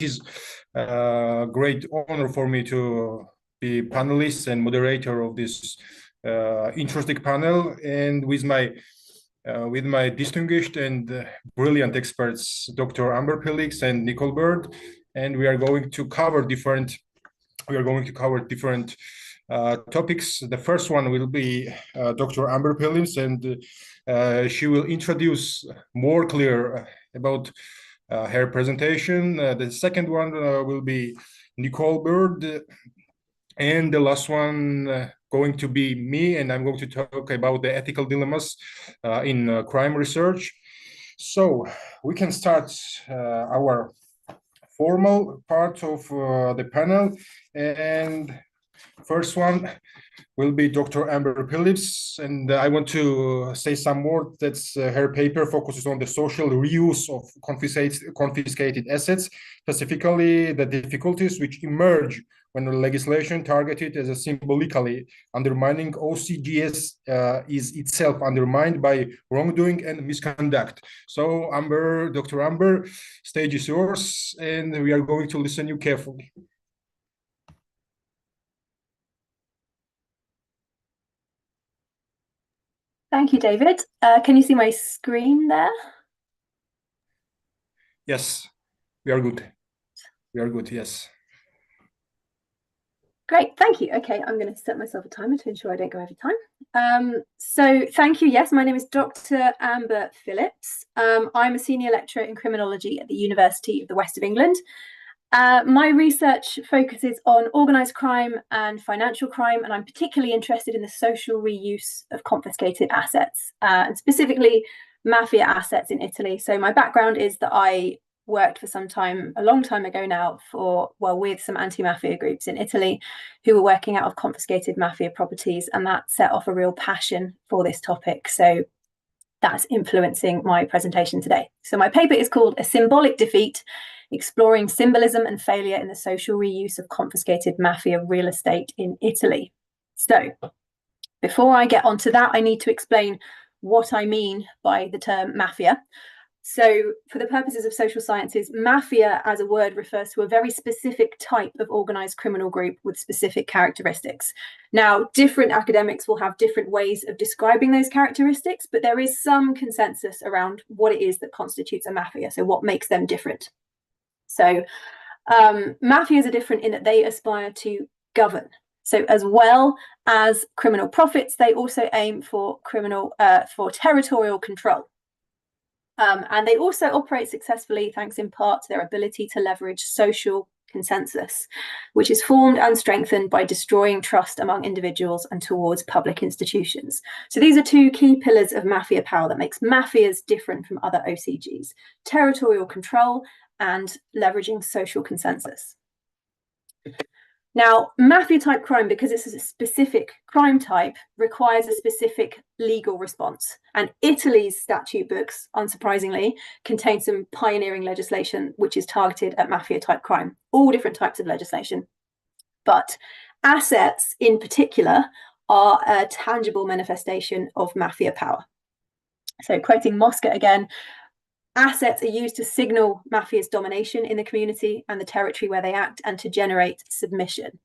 is a great honor for me to be panelist and moderator of this interesting panel, and with my distinguished and brilliant experts, Dr. Amber Pilix and Nicole Bird, and we are going to cover different topics. The first one will be Dr. Amber Pilix, and she will introduce more clear about her presentation. The second one will be Nicole Bird, and the last one going to be me, and I'm going to talk about the ethical dilemmas in crime research. So we can start our formal part of the panel, and first one will be Dr. Amber Phillips, and I want to say some more. That's her paper focuses on the social reuse of confiscated assets, specifically the difficulties which emerge when the legislation targeted as a symbolically undermining OCGS is itself undermined by wrongdoing and misconduct. So Dr. Amber, stage is yours, and we are going to listen you carefully. Thank you, David. Can you see my screen there? Yes, we are good. We are good, yes. Great, thank you. Okay, I'm going to set myself a timer to ensure I don't go over time. So thank you. Yes, my name is Dr. Amber Phillips. I'm a senior lecturer in criminology at the University of the West of England. My research focuses on organised crime and financial crime, and I'm particularly interested in the social reuse of confiscated assets, and specifically mafia assets in Italy. So my background is that I worked for some time, a long time ago now, with some anti-mafia groups in Italy who were working out of confiscated mafia properties, and that set off a real passion for this topic. So that's influencing my presentation today. So my paper is called A Symbolic Defeat: Exploring Symbolism and Failure in the Social Reuse of Confiscated Mafia Real Estate in Italy. So before I get onto that, I need to explain what I mean by the term mafia. So for the purposes of social sciences, mafia as a word refers to a very specific type of organised criminal group with specific characteristics. Now, different academics will have different ways of describing those characteristics, but there is some consensus around what it is that constitutes a mafia, so what makes them different. So mafias are different in that they aspire to govern. So as well as criminal profits, they also aim for territorial control. And they also operate successfully thanks in part to their ability to leverage social consensus, which is formed and strengthened by destroying trust among individuals and towards public institutions. So these are two key pillars of mafia power that makes mafias different from other OCGs: territorial control and leveraging social consensus. Now, mafia-type crime, because it's a specific crime type, requires a specific legal response. And Italy's statute books, unsurprisingly, contain some pioneering legislation which is targeted at mafia-type crime, all different types of legislation. But assets, in particular, are a tangible manifestation of mafia power. So quoting Mosca again, assets are used to signal mafia's domination in the community and the territory where they act, and to generate submission.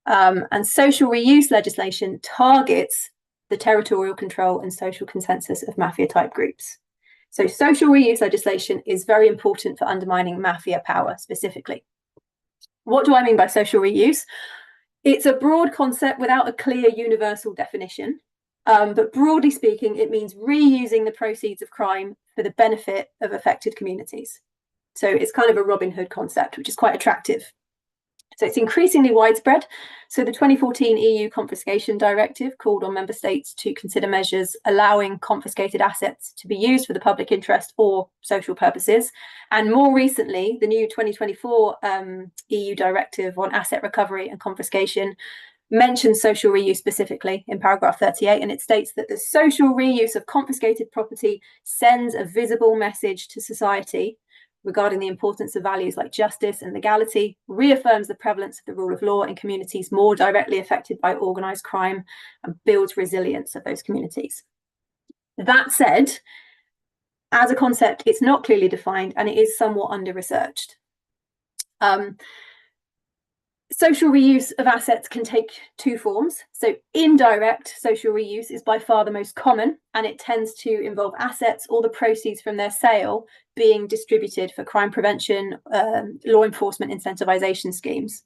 And social reuse legislation targets the territorial control and social consensus of mafia-type groups. So social reuse legislation is very important for undermining mafia power specifically. What do I mean by social reuse? It's a broad concept without a clear universal definition. But broadly speaking, it means reusing the proceeds of crime for the benefit of affected communities. So it's kind of a Robin Hood concept, which is quite attractive. So it's increasingly widespread. So the 2014 EU Confiscation Directive called on member states to consider measures allowing confiscated assets to be used for the public interest or social purposes. And more recently, the new 2024 EU Directive on Asset Recovery and Confiscation mentions social reuse specifically in paragraph 38, and it states that the social reuse of confiscated property sends a visible message to society regarding the importance of values like justice and legality, reaffirms the prevalence of the rule of law in communities more directly affected by organised crime, and builds resilience of those communities. That said, as a concept, it's not clearly defined and it is somewhat under-researched. Social reuse of assets can take two forms. So indirect social reuse is by far the most common, and it tends to involve assets or the proceeds from their sale being distributed for crime prevention, law enforcement incentivization schemes.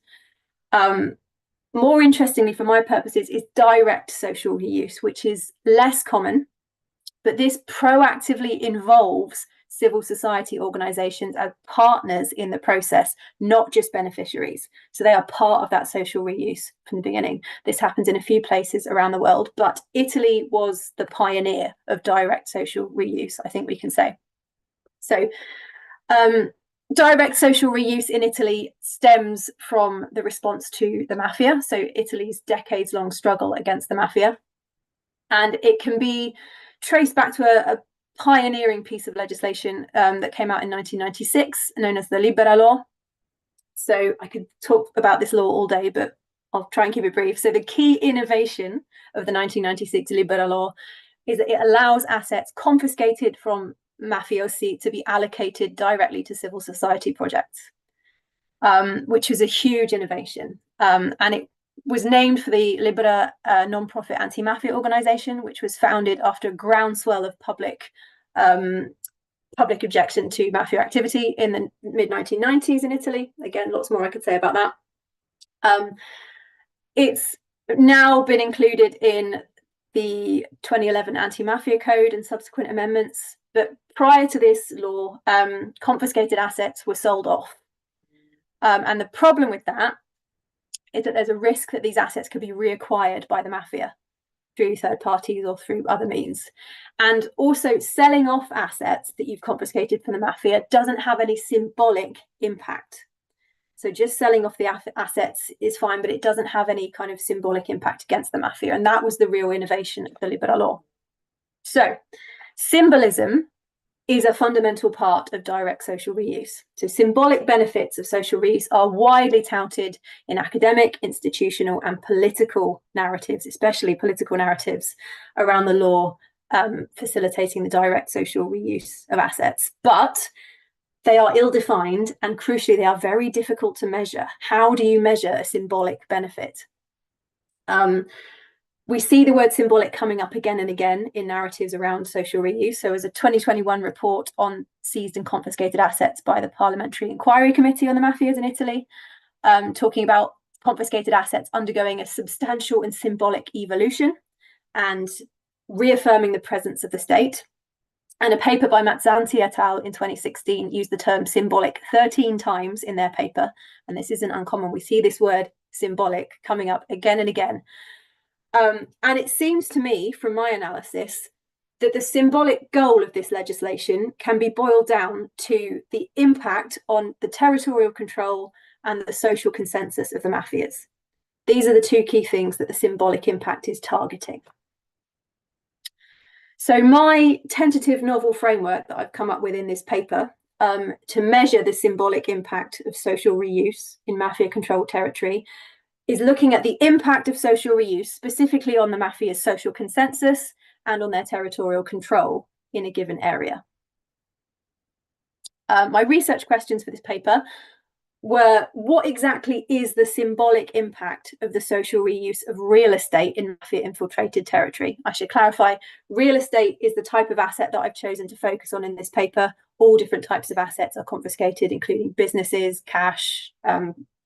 More interestingly, for my purposes, is direct social reuse, which is less common, but this proactively involves civil society organizations as partners in the process, not just beneficiaries. So they are part of that social reuse from the beginning. This happens in a few places around the world, but Italy was the pioneer of direct social reuse, I think we can say. So direct social reuse in Italy stems from the response to the mafia, so Italy's decades-long struggle against the mafia. And it can be traced back to a pioneering piece of legislation that came out in 1996, known as the Libera Law. So I could talk about this law all day, but I'll try and keep it brief. So the key innovation of the 1996 Libera Law is that it allows assets confiscated from mafiosi to be allocated directly to civil society projects, which is a huge innovation. And it was named for the Libera non-profit anti-mafia organization, which was founded after a groundswell of public objection to mafia activity in the mid-1990s in Italy. Again, lots more I could say about that. It's now been included in the 2011 Anti-Mafia Code and subsequent amendments, but prior to this law, confiscated assets were sold off. And the problem with that is that there's a risk that these assets could be reacquired by the mafia through third parties or through other means. And also, selling off assets that you've confiscated from the mafia doesn't have any symbolic impact. So just selling off the assets is fine, but it doesn't have any kind of symbolic impact against the mafia. And that was the real innovation of the Libera Law. So symbolism is a fundamental part of direct social reuse. So symbolic benefits of social reuse are widely touted in academic, institutional, and political narratives, especially political narratives around the law facilitating the direct social reuse of assets. But they are ill-defined, and crucially, they are very difficult to measure. How do you measure a symbolic benefit? We see the word symbolic coming up again and again in narratives around social reuse. So as a 2021 report on seized and confiscated assets by the Parliamentary Inquiry Committee on the Mafias in Italy, talking about confiscated assets undergoing a substantial and symbolic evolution and reaffirming the presence of the state. And a paper by Mazzanti et al. In 2016 used the term symbolic 13 times in their paper. And this isn't uncommon. We see this word symbolic coming up again and again. And it seems to me, from my analysis, that the symbolic goal of this legislation can be boiled down to the impact on the territorial control and the social consensus of the mafias. These are the two key things that the symbolic impact is targeting. So my tentative novel framework that I've come up with in this paper to measure the symbolic impact of social reuse in mafia-controlled territory is looking at the impact of social reuse, specifically on the mafia's social consensus and on their territorial control in a given area. My research questions for this paper were, what exactly is the symbolic impact of the social reuse of real estate in mafia-infiltrated territory? I should clarify, real estate is the type of asset that I've chosen to focus on in this paper. All different types of assets are confiscated, including businesses, cash,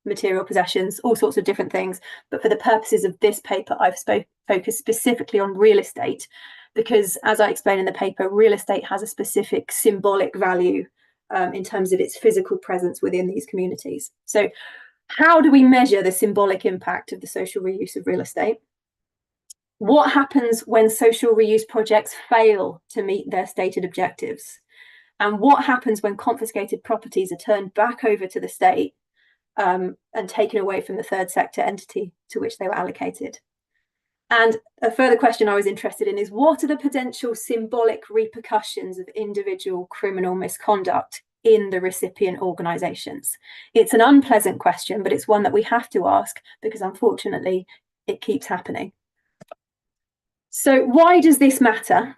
material possessions, all sorts of different things. But for the purposes of this paper, I've focused specifically on real estate because, as I explain in the paper, real estate has a specific symbolic value in terms of its physical presence within these communities. So how do we measure the symbolic impact of the social reuse of real estate? What happens when social reuse projects fail to meet their stated objectives? And what happens when confiscated properties are turned back over to the state and taken away from the third sector entity to which they were allocated? And a further question I was interested in is, what are the potential symbolic repercussions of individual criminal misconduct in the recipient organisations? It's an unpleasant question, but it's one that we have to ask because unfortunately it keeps happening. So why does this matter?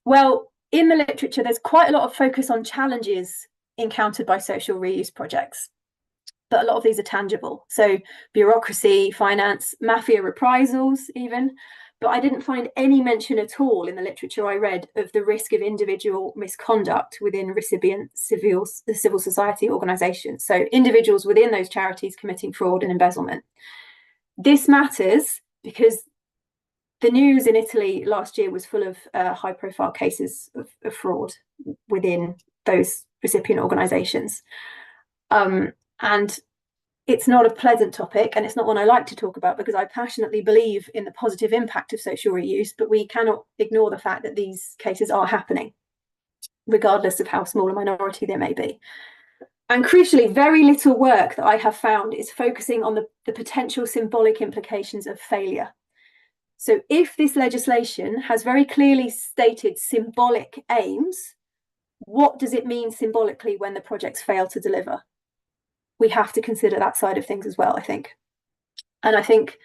Well, in the literature, there's quite a lot of focus on challenges encountered by social reuse projects. but a lot of these are tangible. So bureaucracy, finance, mafia reprisals even. But I didn't find any mention at all in the literature I read of the risk of individual misconduct within recipient civil society organisations. So individuals within those charities committing fraud and embezzlement. This matters because the news in Italy last year was full of high-profile cases of fraud within those recipient organisations. And it's not a pleasant topic, and it's not one I like to talk about because I passionately believe in the positive impact of social reuse, but we cannot ignore the fact that these cases are happening, regardless of how small a minority they may be. And crucially, very little work that I have found is focusing on the potential symbolic implications of failure. So if this legislation has very clearly stated symbolic aims, what does it mean symbolically when the projects fail to deliver? We have to consider that side of things as well, I think. And I think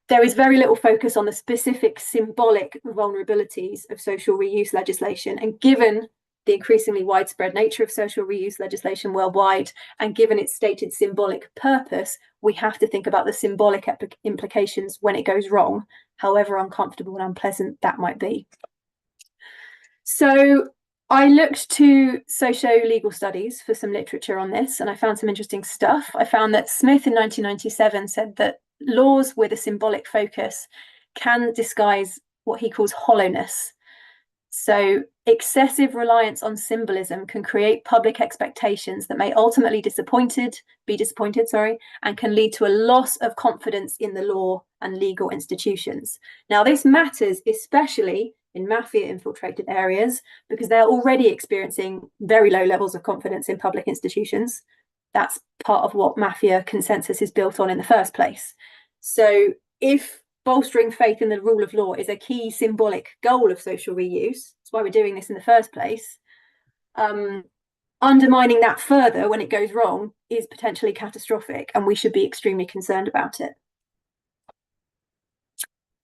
there is very little focus on the specific symbolic vulnerabilities of social reuse legislation. And given the increasingly widespread nature of social reuse legislation worldwide, and given its stated symbolic purpose, we have to think about the symbolic implications when it goes wrong, however uncomfortable and unpleasant that might be. So I looked to socio-legal studies for some literature on this, and I found some interesting stuff. I found that Smith in 1997 said that laws with a symbolic focus can disguise what he calls hollowness. So excessive reliance on symbolism can create public expectations that may ultimately be disappointed, and can lead to a loss of confidence in the law and legal institutions. Now, this matters especially in mafia-infiltrated areas because they're already experiencing very low levels of confidence in public institutions. That's part of what mafia consensus is built on in the first place. So if bolstering faith in the rule of law is a key symbolic goal of social reuse, that's why we're doing this in the first place, undermining that further when it goes wrong is potentially catastrophic, and we should be extremely concerned about it.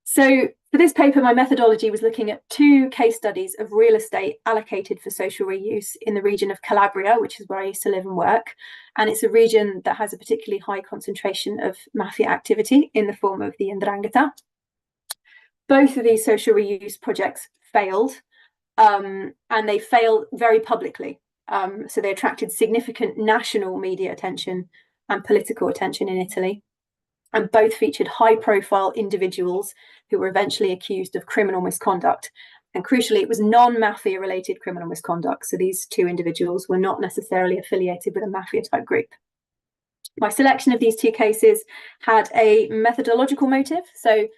So for this paper, my methodology was looking at 2 case studies of real estate allocated for social reuse in the region of Calabria, which is where I used to live and work. And it's a region that has a particularly high concentration of mafia activity in the form of the 'Ndrangheta. Both of these social reuse projects failed, and they failed very publicly. So they attracted significant national media attention and political attention in Italy. And both featured high-profile individuals who were eventually accused of criminal misconduct. And crucially, it was non-mafia related criminal misconduct. So these 2 individuals were not necessarily affiliated with a mafia-type group. My selection of these 2 cases had a methodological motive. So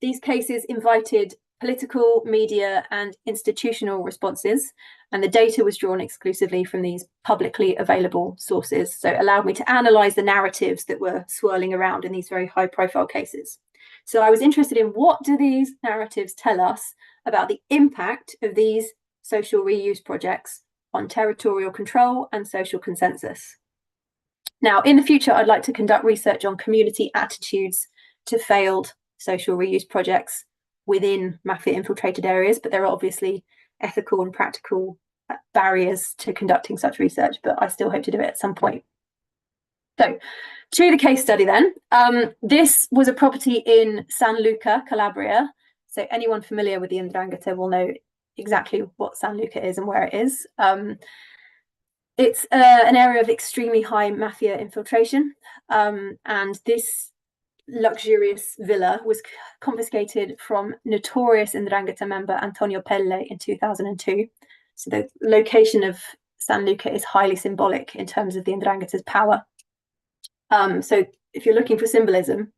these cases invited political, media, and institutional responses, and the data was drawn exclusively from these publicly available sources, so it allowed me to analyse the narratives that were swirling around in these very high-profile cases. So I was interested in what do these narratives tell us about the impact of these social reuse projects on territorial control and social consensus. Now, in the future, I'd like to conduct research on community attitudes to failed social reuse projects within mafia-infiltrated areas, but there are obviously ethical and practical barriers to conducting such research, but I still hope to do it at some point. So, to the case study then. This was a property in San Luca, Calabria. So anyone familiar with the 'Ndrangheta will know exactly what San Luca is and where it is. It's an area of extremely high mafia infiltration, and this luxurious villa was confiscated from notorious 'Ndrangheta member Antonio Pelle in 2002. So the location of San Luca is highly symbolic in terms of the 'Ndrangheta's power. So if you're looking for symbolism,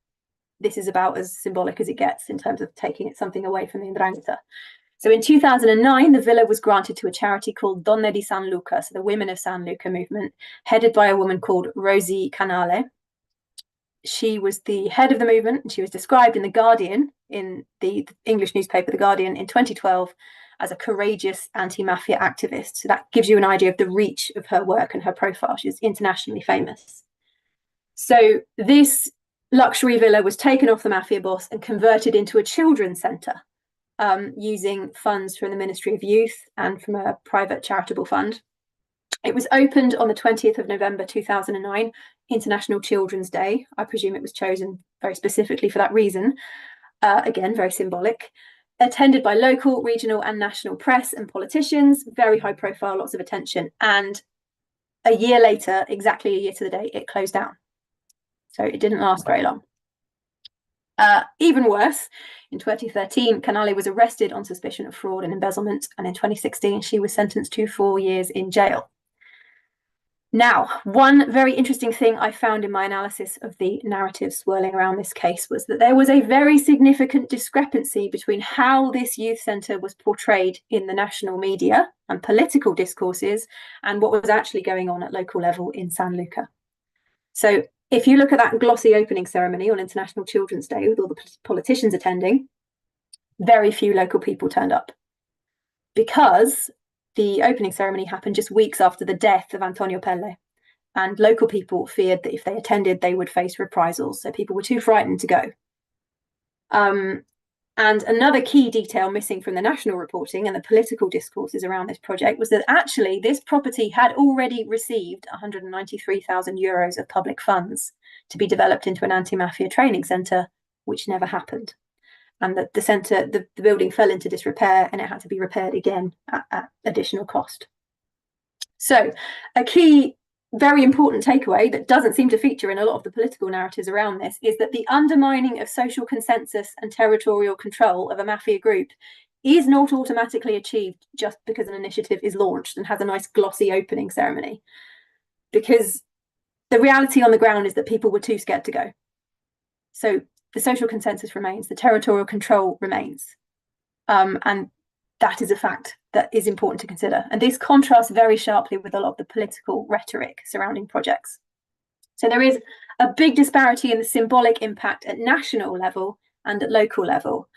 this is about as symbolic as it gets in terms of taking something away from the 'Ndrangheta. So in 2009, the villa was granted to a charity called Donne di San Luca, so the Women of San Luca movement, headed by a woman called Rosie Canale. She was the head of the movement, and she was described in The Guardian, in the English newspaper The Guardian, in 2012 as a courageous anti-mafia activist. So that gives you an idea of the reach of her work and her profile. She's internationally famous. So this luxury villa was taken off the mafia boss and converted into a children's centre, using funds from the Ministry of Youth and from a private charitable fund. It was opened on the 20th of November 2009, International Children's Day. I presume it was chosen very specifically for that reason. Again, very symbolic. Attended by local, regional and national press and politicians, very high profile, lots of attention. And a year later, exactly a year to the day, it closed down. So it didn't last very long. Even worse, in 2013, Canale was arrested on suspicion of fraud and embezzlement. And in 2016, she was sentenced to 4 years in jail. Now, one very interesting thing I found in my analysis of the narrative swirling around this case was that there was a very significant discrepancy between how this youth centre was portrayed in the national media and political discourses and what was actually going on at local level in San Luca. So if you look at that glossy opening ceremony on International Children's Day with all the politicians attending, very few local people turned up because the opening ceremony happened just weeks after the death of Antonio Pelle, and local people feared that if they attended, they would face reprisals. So people were too frightened to go. And another key detail missing from the national reporting and the political discourses around this project was that actually this property had already received 193,000 euros of public funds to be developed into an anti-mafia training centre, which never happened. And that the building fell into disrepair and it had to be repaired again at additional cost. So a key, very important takeaway that doesn't seem to feature in a lot of the political narratives around this is that the undermining of social consensus and territorial control of a mafia group is not automatically achieved just because an initiative is launched and has a nice glossy opening ceremony. Because the reality on the ground is that people were too scared to go. So the social consensus remains, the territorial control remains. And that is a fact that is important to consider. And this contrasts very sharply with a lot of the political rhetoric surrounding projects. So there is a big disparity in the symbolic impact at national level and at local level.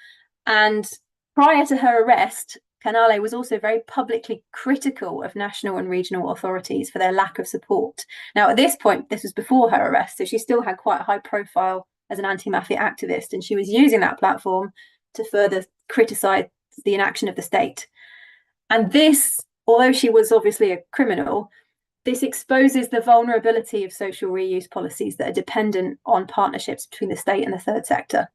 And prior to her arrest, Canale was also very publicly critical of national and regional authorities for their lack of support. Now, at this point, this was before her arrest, so she still had quite a high profile as an anti-mafia activist, and she was using that platform to further criticize the inaction of the state. And this, although she was obviously a criminal, this exposes the vulnerability of social reuse policies that are dependent on partnerships between the state and the third sector.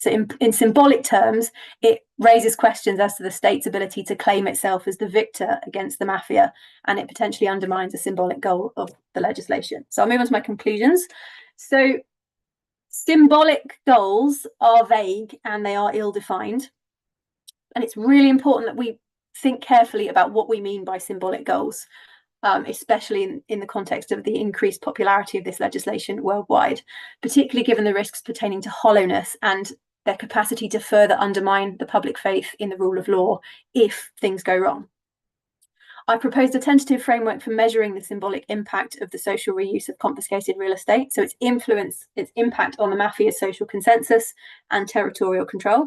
So in symbolic terms, it raises questions as to the state's ability to claim itself as the victor against the mafia, and it potentially undermines the symbolic goal of the legislation. So I'll move on to my conclusions. So symbolic goals are vague and they are ill-defined. And it's really important that we think carefully about what we mean by symbolic goals, especially in the context of the increased popularity of this legislation worldwide, particularly given the risks pertaining to hollowness and their capacity to further undermine the public faith in the rule of law if things go wrong. I proposed a tentative framework for measuring the symbolic impact of the social reuse of confiscated real estate, so its influence, its impact on the mafia's social consensus and territorial control.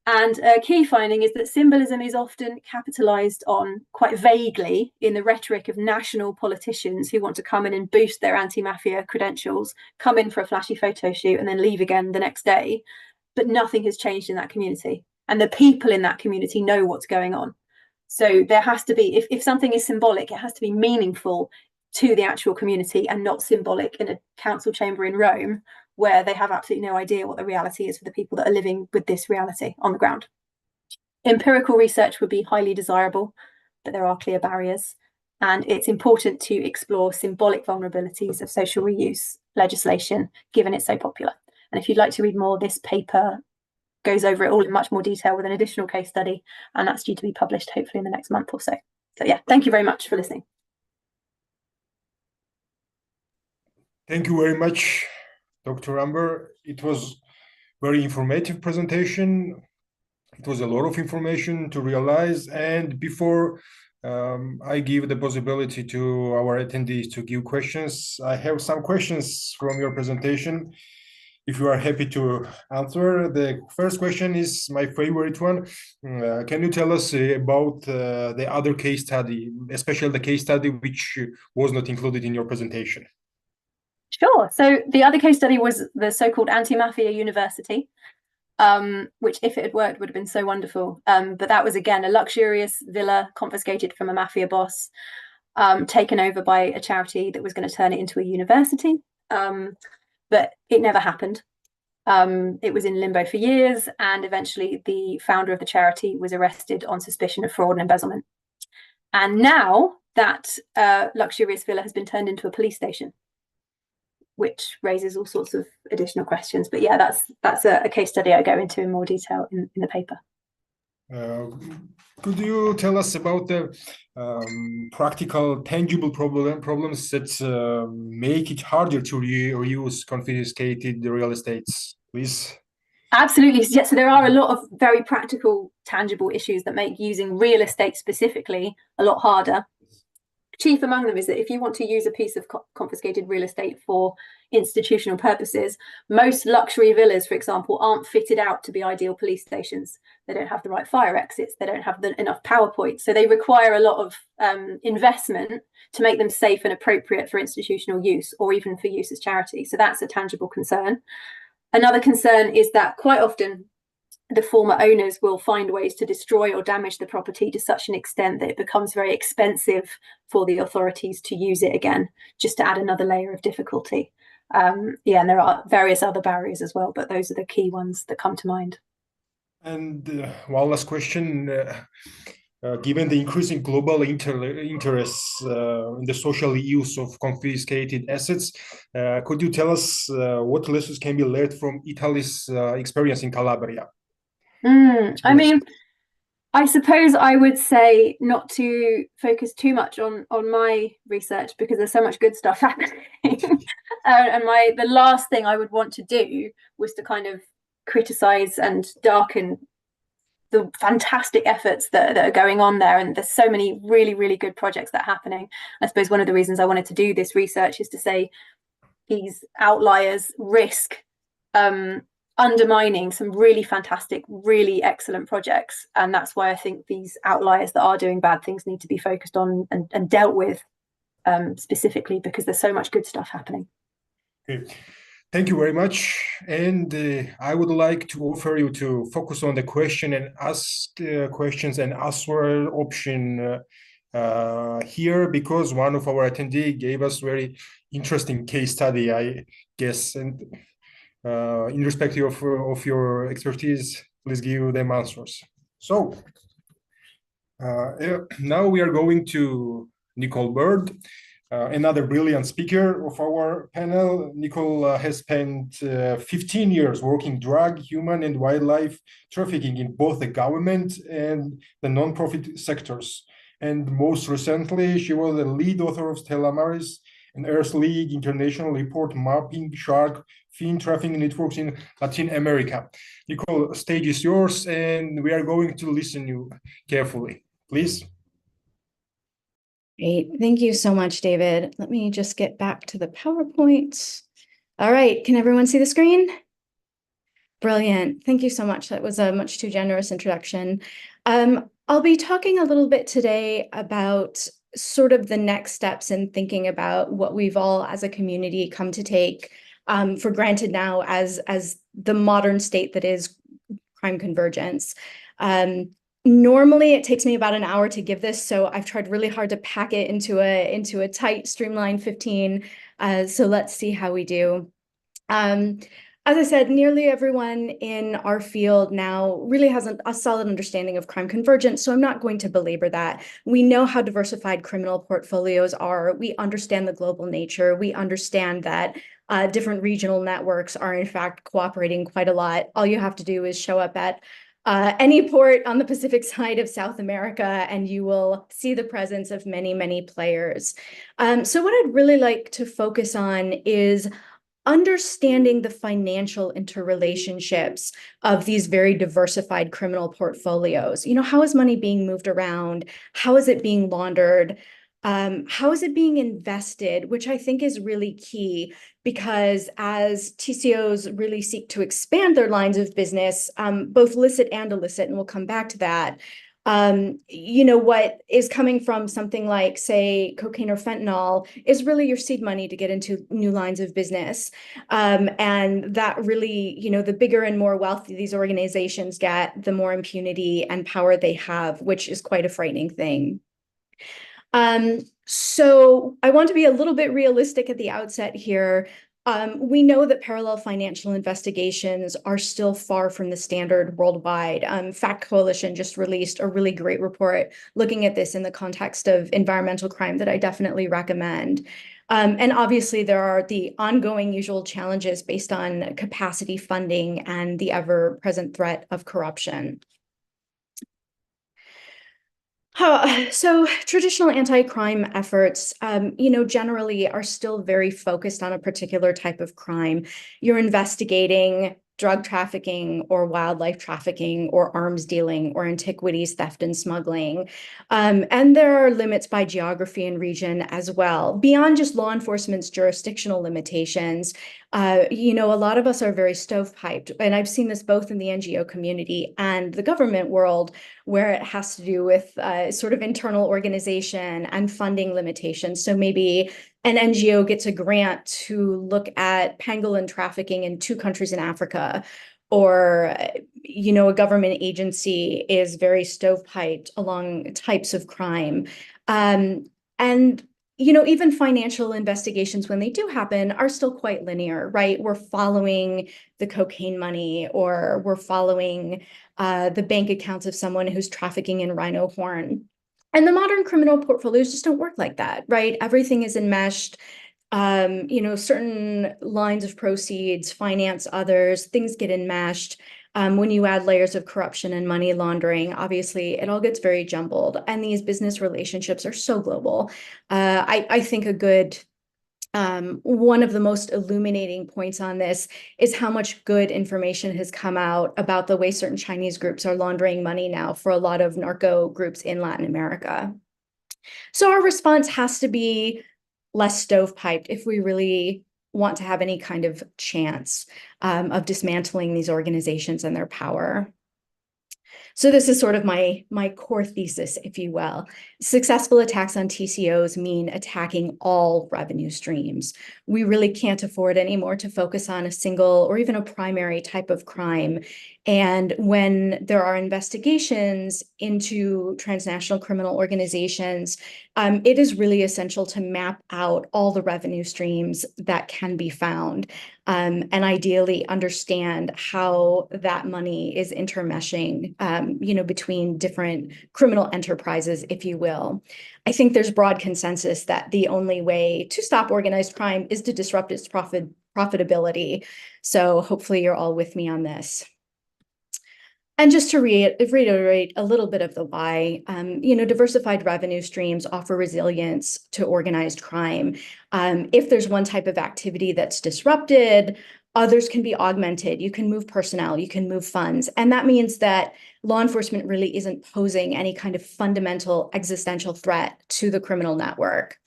And a key finding is that symbolism is often capitalized on quite vaguely in the rhetoric of national politicians who want to come in and boost their anti-mafia credentials, come in for a flashy photo shoot and then leave again the next day. But nothing has changed in that community. And the people in that community know what's going on. So there has to be, if something is symbolic, it has to be meaningful to the actual community and not symbolic in a council chamber in Rome, where they have absolutely no idea what the reality is for the people that are living with this reality on the ground. Empirical research would be highly desirable, but there are clear barriers. And it's important to explore symbolic vulnerabilities of social reuse legislation, given it's so popular. And if you'd like to read more, this paper goes over it all in much more detail with an additional case study, and that's due to be published hopefully in the next month or so. So yeah, thank you very much for listening. Thank you very much, Dr. Amber. It was very informative presentation. It was a lot of information to realize. And before I give the possibility to our attendees to give questions, I have some questions from your presentation. If you are happy to answer, the first question is my favorite one. Can you tell us about the other case study, especially the case study which was not included in your presentation? Sure. So the other case study was the so-called Anti-Mafia University, which, if it had worked, would have been so wonderful. But that was, again, a luxurious villa confiscated from a mafia boss. taken over by a charity that was going to turn it into a university. But it never happened. It was in limbo for years, and eventually the founder of the charity was arrested on suspicion of fraud and embezzlement. And now that luxurious villa has been turned into a police station, which raises all sorts of additional questions. But yeah, that's a case study I go into in more detail in the paper. Could you tell us about the practical, tangible problems that make it harder to reuse confiscated real estates, please? Absolutely. Yeah, so there are a lot of very practical, tangible issues that make using real estate specifically a lot harder. Chief among them is that if you want to use a piece of confiscated real estate for institutional purposes, most luxury villas, for example, aren't fitted out to be ideal police stations. They don't have the right fire exits. They don't have enough power points. So they require a lot of investment to make them safe and appropriate for institutional use, or even for use as charity. So that's a tangible concern. Another concern is that quite often the former owners will find ways to destroy or damage the property to such an extent that it becomes very expensive for the authorities to use it again, just to add another layer of difficulty. Yeah, and there are various other barriers as well, but those are the key ones that come to mind. And one last question. Given the increasing global interests in the social use of confiscated assets, could you tell us what lessons can be learned from Italy's experience in Calabria? I mean, I suppose I would say not to focus too much on my research, because there's so much good stuff happening. And the last thing I would want to do was to kind of criticize and darken the fantastic efforts that are going on there. And there's so many really, really good projects that are happening. I suppose one of the reasons I wanted to do this research is to say these outliers risk undermining some really fantastic, really excellent projects. And that's why I think these outliers that are doing bad things need to be focused on and dealt with specifically, because there's so much good stuff happening. Okay. Thank you very much. And I would like to offer you to focus on the question and ask questions and answer option here, because one of our attendees gave us very interesting case study, I guess. And in respect of your expertise, please give them answers. So now we are going to Nicole Bird, another brilliant speaker of our panel. Nicole has spent 15 years working drug, human, and wildlife trafficking in both the government and the non-profit sectors. And most recently, she was the lead author of Stella Maris, an Earth League international report mapping shark fin trafficking networks in Latin America. Nicole, stage is yours, and we are going to listen you carefully. Please. Great. Thank you so much, David. Let me just get back to the PowerPoint. All right. Can everyone see the screen? Brilliant. Thank you so much. That was a much too generous introduction. I'll be talking a little bit today about sort of the next steps in thinking about what we've all as a community come to take for granted now as the modern state that is crime convergence. Normally it takes me about an hour to give this, so I've tried really hard to pack it into a tight, streamlined 15. So let's see how we do. As I said, nearly everyone in our field now really has a solid understanding of crime convergence, so I'm not going to belabor that. We know how diversified criminal portfolios are. We understand the global nature. We understand that different regional networks are in fact cooperating quite a lot. All you have to do is show up at any port on the Pacific side of South America, and you will see the presence of many, many players. So what I'd really like to focus on is understanding the financial interrelationships of these very diversified criminal portfolios. You know, how is money being moved around? How is it being laundered? How is it being invested, which I think is really key, because as TCOs really seek to expand their lines of business, both licit and illicit, and we'll come back to that, you know, what is coming from something like, say, cocaine or fentanyl is really your seed money to get into new lines of business. And that really, you know, the bigger and more wealthy these organizations get, the more impunity and power they have, which is quite a frightening thing. So I want to be a little bit realistic at the outset here. We know that parallel financial investigations are still far from the standard worldwide. Fact Coalition just released a really great report looking at this in the context of environmental crime that I definitely recommend. And obviously, there are the ongoing usual challenges based on capacity funding and the ever-present threat of corruption. So traditional anti-crime efforts, generally are still very focused on a particular type of crime. You're investigating drug trafficking or wildlife trafficking or arms dealing or antiquities theft and smuggling. And there are limits by geography and region as well. Beyond just law enforcement's jurisdictional limitations, a lot of us are very stovepiped, and I've seen this both in the NGO community and the government world, where it has to do with sort of internal organization and funding limitations. So maybe an NGO gets a grant to look at pangolin trafficking in 2 countries in Africa, or a government agency is very stovepiped along types of crime. And even financial investigations, when they do happen, are still quite linear, right? We're following the cocaine money, or we're following the bank accounts of someone who's trafficking in rhino horn. And the modern criminal portfolios just don't work like that, right? Everything is enmeshed. Certain lines of proceeds finance others, things get enmeshed. When you add layers of corruption and money laundering, obviously it all gets very jumbled, and these business relationships are so global. I think one of the most illuminating points on this is how much good information has come out about the way certain Chinese groups are laundering money now for a lot of narco groups in Latin America. So our response has to be less stovepiped if we really want to have any kind of chance of dismantling these organizations and their power. So this is sort of my core thesis, if you will. Successful attacks on TCOs mean attacking all revenue streams. We really can't afford anymore to focus on a single or even a primary type of crime. And when there are investigations into transnational criminal organizations, it is really essential to map out all the revenue streams that can be found, and ideally understand how that money is intermeshing, between different criminal enterprises, if you will. I think there's broad consensus that the only way to stop organized crime is to disrupt its profitability. So hopefully you're all with me on this. And just to reiterate a little bit of the why, diversified revenue streams offer resilience to organized crime. If there's one type of activity that's disrupted, others can be augmented. You can move personnel, you can move funds. And that means that law enforcement really isn't posing any kind of fundamental existential threat to the criminal network.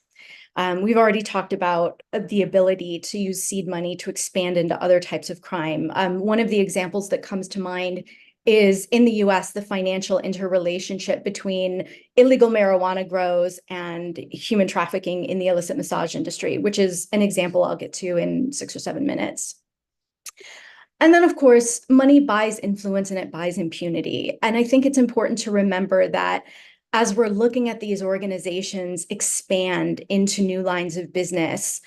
We've already talked about the ability to use seed money to expand into other types of crime. One of the examples that comes to mind is in the US, the financial interrelationship between illegal marijuana grows and human trafficking in the illicit massage industry, which is an example I'll get to in 6 or 7 minutes. And then, of course, money buys influence and it buys impunity. And I think it's important to remember that as we're looking at these organizations expand into new lines of business,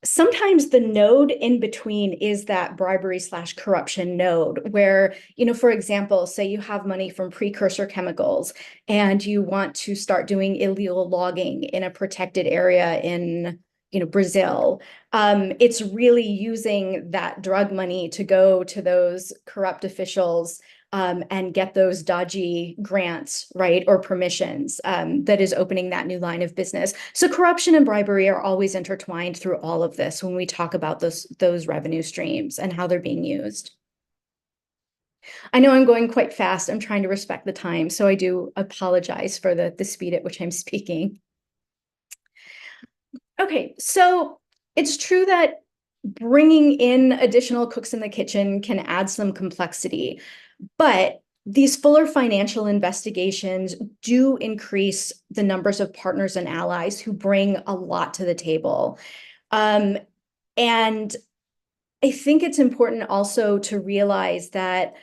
sometimes the node in between is that bribery/corruption node where, for example, say you have money from precursor chemicals and you want to start doing illegal logging in a protected area in, Brazil. It's really using that drug money to go to those corrupt officials and get those dodgy grants, right, or permissions that is opening that new line of business. So corruption and bribery are always intertwined through all of this when we talk about those revenue streams and how they're being used. I know I'm going quite fast. I'm trying to respect the time, so I do apologize for the speed at which I'm speaking. Okay, so it's true that bringing in additional cooks in the kitchen can add some complexity. But these fuller financial investigations do increase the numbers of partners and allies who bring a lot to the table. And I think it's important also to realize that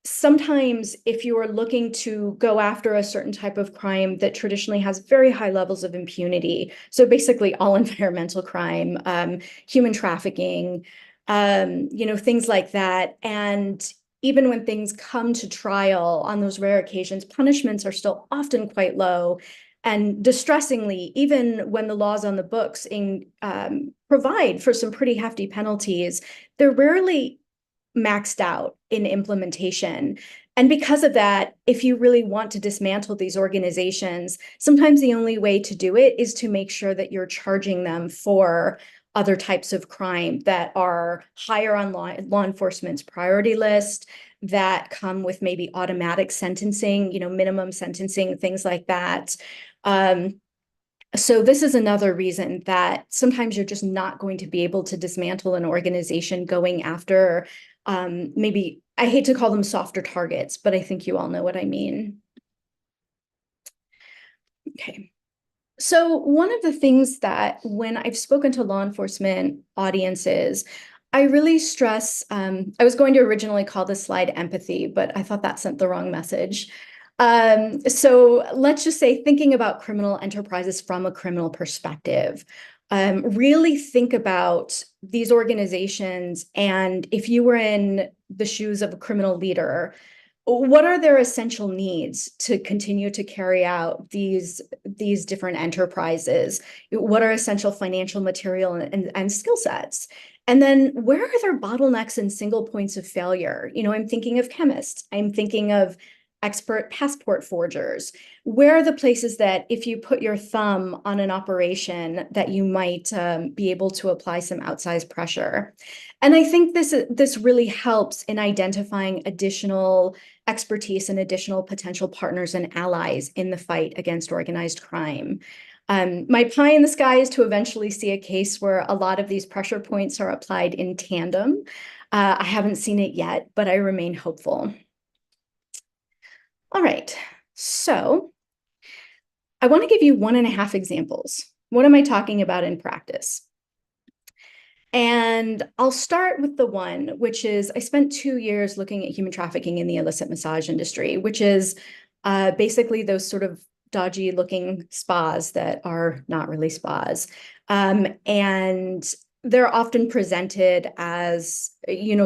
sometimes if you are looking to go after a certain type of crime that traditionally has very high levels of impunity, so basically all environmental crime, human trafficking, things like that. And even when things come to trial on those rare occasions, punishments are still often quite low. And distressingly, even when the laws on the books provide for some pretty hefty penalties, they're rarely maxed out in implementation. And because of that, if you really want to dismantle these organizations, sometimes the only way to do it is to make sure that you're charging them for other types of crime that are higher on law enforcement's priority list, that come with maybe automatic sentencing, minimum sentencing, things like that. So this is another reason that sometimes you're just not going to be able to dismantle an organization going after maybe, I hate to call them softer targets, but I think you all know what I mean. Okay. So one of the things that when I've spoken to law enforcement audiences, I really stress, I was going to originally call this slide empathy, but I thought that sent the wrong message. So let's just say thinking about criminal enterprises from a criminal perspective, really think about these organizations. And if you were in the shoes of a criminal leader, what are their essential needs to continue to carry out these different enterprises? What are essential financial material and skill sets? And then where are their bottlenecks and single points of failure? I'm thinking of chemists. I'm thinking of expert passport forgers. Where are the places that if you put your thumb on an operation that you might be able to apply some outsized pressure? And I think this really helps in identifying additional expertise and additional potential partners and allies in the fight against organized crime. My pie in the sky is to eventually see a case where a lot of these pressure points are applied in tandem. I haven't seen it yet, but I remain hopeful. All right, so I want to give you 1.5 examples. What am I talking about in practice? And I'll start with the one, which is I spent 2 years looking at human trafficking in the illicit massage industry, which is basically those sort of dodgy looking spas that are not really spas. And they're often presented as,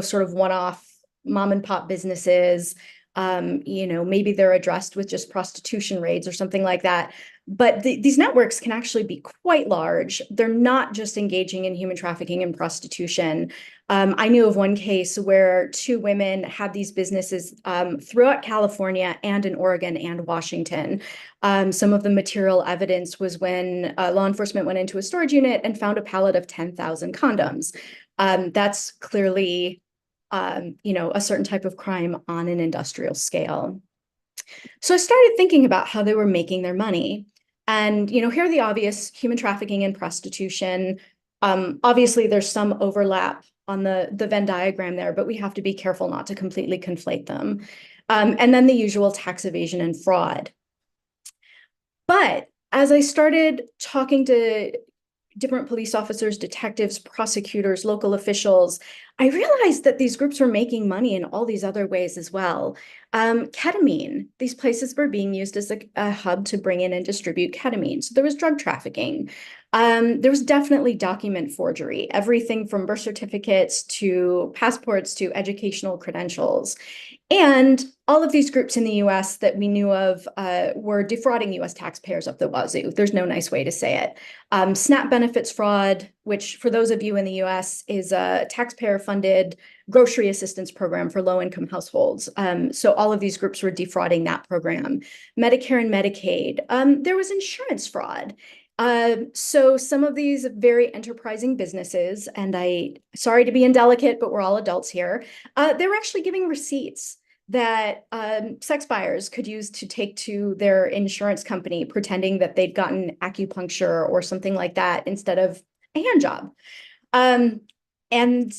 sort of one-off mom and pop businesses. Maybe they're addressed with just prostitution raids or something like that. But these networks can actually be quite large. They're not just engaging in human trafficking and prostitution. I knew of one case where 2 women had these businesses throughout California and in Oregon and Washington. Some of the material evidence was when law enforcement went into a storage unit and found a pallet of 10,000 condoms. That's clearly a certain type of crime on an industrial scale. So I started thinking about how they were making their money. And, here are the obvious: human trafficking and prostitution. Obviously, there's some overlap on the Venn diagram there, but we have to be careful not to completely conflate them. And then the usual tax evasion and fraud. But as I started talking to different police officers, detectives, prosecutors, local officials, I realized that these groups were making money in all these other ways as well. Ketamine, these places were being used as a hub to bring in and distribute ketamine. So there was drug trafficking. There was definitely document forgery, everything from birth certificates to passports to educational credentials. And all of these groups in the US that we knew of were defrauding US taxpayers up the wazoo. There's no nice way to say it. SNAP benefits fraud, which for those of you in the US is a taxpayer-funded grocery assistance program for low-income households. So all of these groups were defrauding that program. Medicare and Medicaid. There was insurance fraud. So some of these very enterprising businesses, and sorry to be indelicate, but we're all adults here, they were actually giving receipts that sex buyers could use to take to their insurance company, pretending that they'd gotten acupuncture or something like that instead of a hand job. And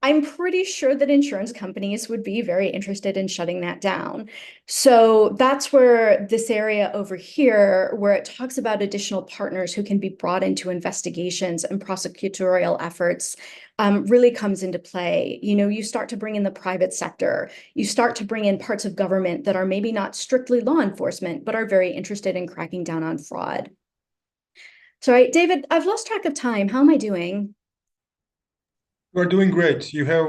I'm pretty sure that insurance companies would be very interested in shutting that down. So that's where this area over here, where it talks about additional partners who can be brought into investigations and prosecutorial efforts, really comes into play. You know, you start to bring in the private sector, you start to bring in parts of government that are maybe not strictly law enforcement, but are very interested in cracking down on fraud. So, right, David, I've lost track of time. How am I doing? You are doing great. You have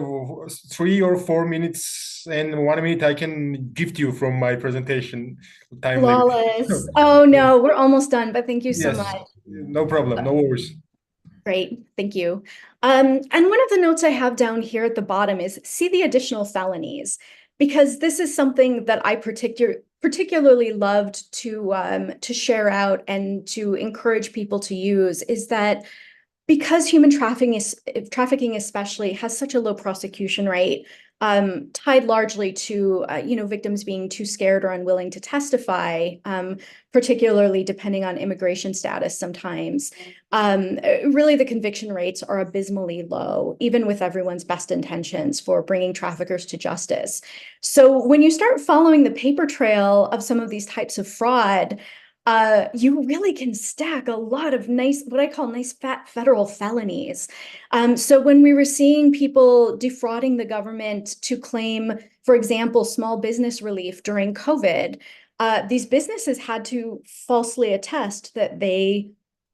3 or 4 minutes and 1 minute I can gift you from my presentation time later. Flawless. Oh no, we're almost done, but thank you so Yes, much. no problem, no worries. Great, thank you. And one of the notes I have down here at the bottom is see the additional felonies, because this is something that I particularly loved to share out and to encourage people to use, is that because human trafficking especially has such a low prosecution rate, tied largely to victims being too scared or unwilling to testify, particularly depending on immigration status sometimes. Really, the conviction rates are abysmally low, even with everyone's best intentions for bringing traffickers to justice. So when you start following the paper trail of some of these types of fraud, you really can stack a lot of nice, what I call nice fat federal felonies. So when we were seeing people defrauding the government to claim, for example, small business relief during COVID, these businesses had to falsely attest that they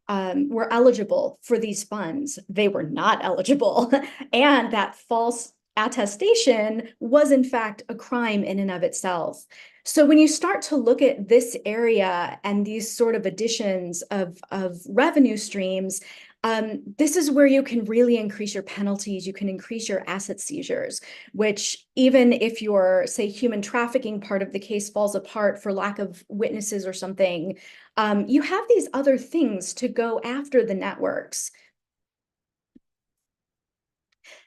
were eligible for these funds. They were not eligible, and that false attestation was in fact a crime in and of itself. So when you start to look at this area and these sort of additions of revenue streams, this is where you can really increase your penalties, you can increase your asset seizures, which even if your, say, human trafficking part of the case falls apart for lack of witnesses or something, you have these other things to go after the networks.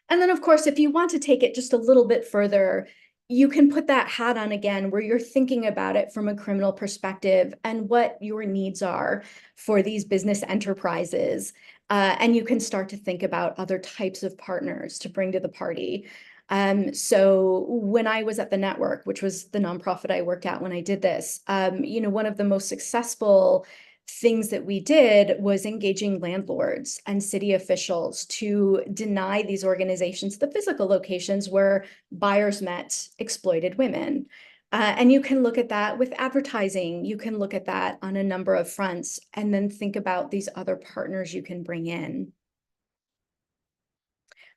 And then, of course, if you want to take it just a little bit further, you can put that hat on again, where you're thinking about it from a criminal perspective and what your needs are for these business enterprises. And you can start to think about other types of partners to bring to the party. So when I was at the network, which was the nonprofit I worked at when I did this, one of the most successful things that we did was engaging landlords and city officials to deny these organizations the physical locations where buyers met exploited women. And you can look at that with advertising. You can look at that on a number of fronts, and then think about these other partners you can bring in.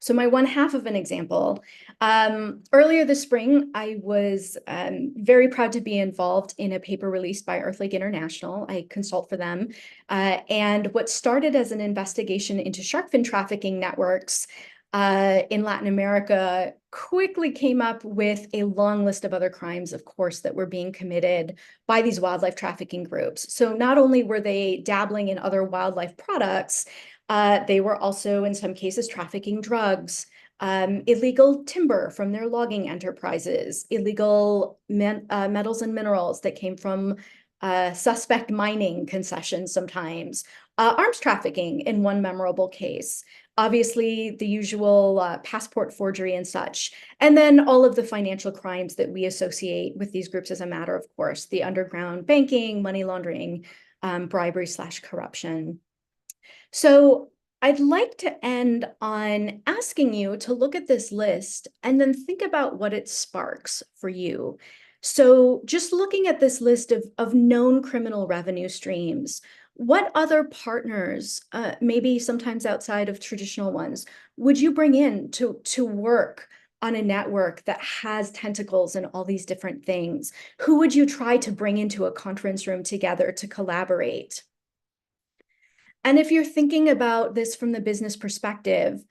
So my one half of an example, earlier this spring, I was very proud to be involved in a paper released by Earthlake International. I consult for them. And what started as an investigation into shark fin trafficking networks in Latin America quickly came up with a long list of other crimes, of course, that were being committed by these wildlife trafficking groups. So not only were they dabbling in other wildlife products, they were also, in some cases, trafficking drugs, illegal timber from their logging enterprises, illegal metals and minerals that came from suspect mining concessions sometimes, arms trafficking in one memorable case, obviously the usual passport forgery and such, and then all of the financial crimes that we associate with these groups as a matter of course, the underground banking, money laundering, bribery/corruption. So I'd like to end on asking you to look at this list and then think about what it sparks for you. So just looking at this list of known criminal revenue streams, what other partners, maybe sometimes outside of traditional ones, would you bring in to work on a network that has tentacles and all these different things? Who would you try to bring into a conference room together to collaborate? And if you're thinking about this from the business perspective,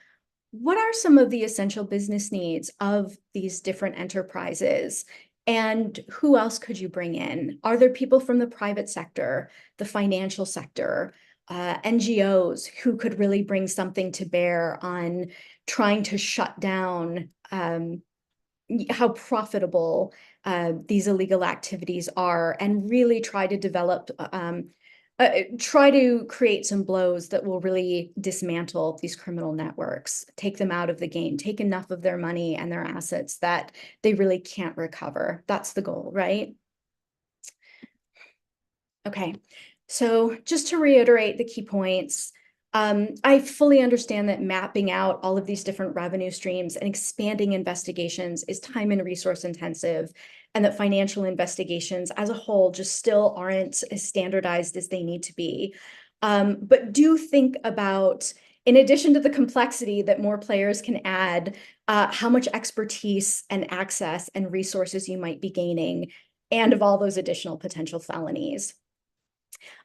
what are some of the essential business needs of these different enterprises? And who else could you bring in? Are there people from the private sector, the financial sector, NGOs who could really bring something to bear on trying to shut down how profitable these illegal activities are, and really try to develop try to create some blows that will really dismantle these criminal networks, take them out of the game, take enough of their money and their assets that they really can't recover. That's the goal, right? Okay, so just to reiterate the key points, I fully understand that mapping out all of these different revenue streams and expanding investigations is time and resource intensive, and that financial investigations as a whole just still aren't as standardized as they need to be. But do think about, in addition to the complexity that more players can add, how much expertise and access and resources you might be gaining, and of all those additional potential felonies.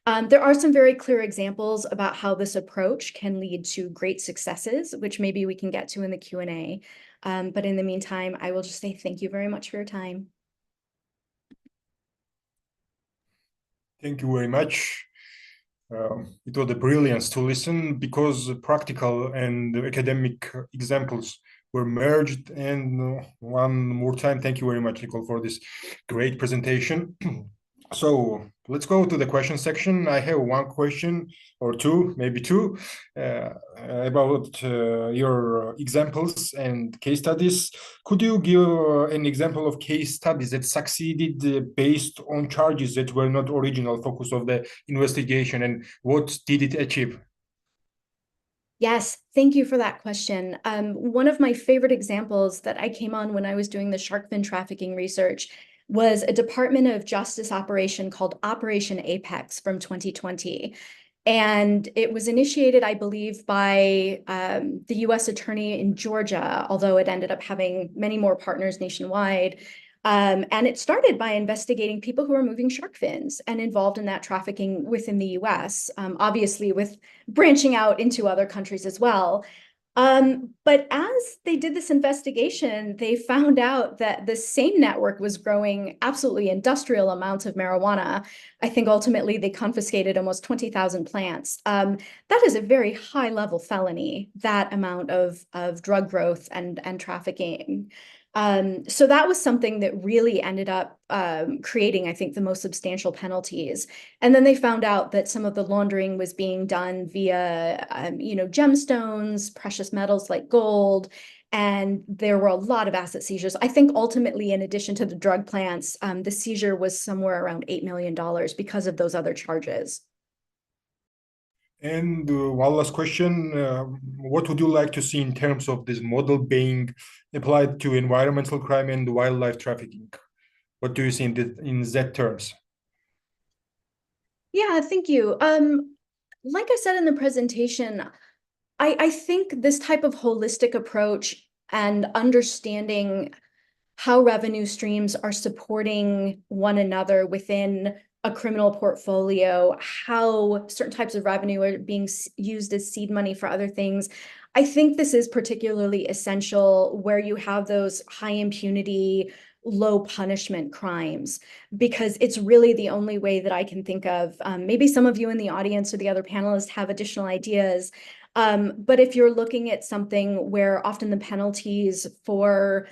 There are some very clear examples about how this approach can lead to great successes, which maybe we can get to in the Q&A. But in the meantime, I will just say thank you very much for your time. Thank you very much. It was a brilliance to listen because practical and academic examples were merged. And one more time, thank you very much, Nicole, for this great presentation. So let's go to the question section. I have one question or two, maybe two, about your examples and case studies. Could you give an example of case studies that succeeded based on charges that were not original focus of the investigation, and what did it achieve? Yes, thank you for that question. One of my favorite examples that I came on when I was doing the shark fin trafficking research was a Department of Justice operation called Operation Apex from 2020. And it was initiated, I believe, by the US attorney in Georgia, although it ended up having many more partners nationwide. And it started by investigating people who were moving shark fins and involved in that trafficking within the US, obviously with branching out into other countries as well. But as they did this investigation, they found out that the same network was growing absolutely industrial amounts of marijuana. I think ultimately they confiscated almost 20,000 plants. That is a very high level felony, that amount of drug growth and trafficking. So that was something that really ended up creating, I think, the most substantial penalties. And then they found out that some of the laundering was being done via, gemstones, precious metals like gold, and there were a lot of asset seizures. I think ultimately, in addition to the drug plants, the seizure was somewhere around $8 million because of those other charges. And one last question, what would you like to see in terms of this model being applied to environmental crime and wildlife trafficking? What do you see in that terms? Yeah, thank you. Like I said in the presentation, I think this type of holistic approach and understanding how revenue streams are supporting one another within a criminal portfolio, how certain types of revenue are being used as seed money for other things. I think this is particularly essential where you have those high impunity, low punishment crimes, because it's really the only way that I can think of. Maybe some of you in the audience or the other panelists have additional ideas. But if you're looking at something where often the penalties for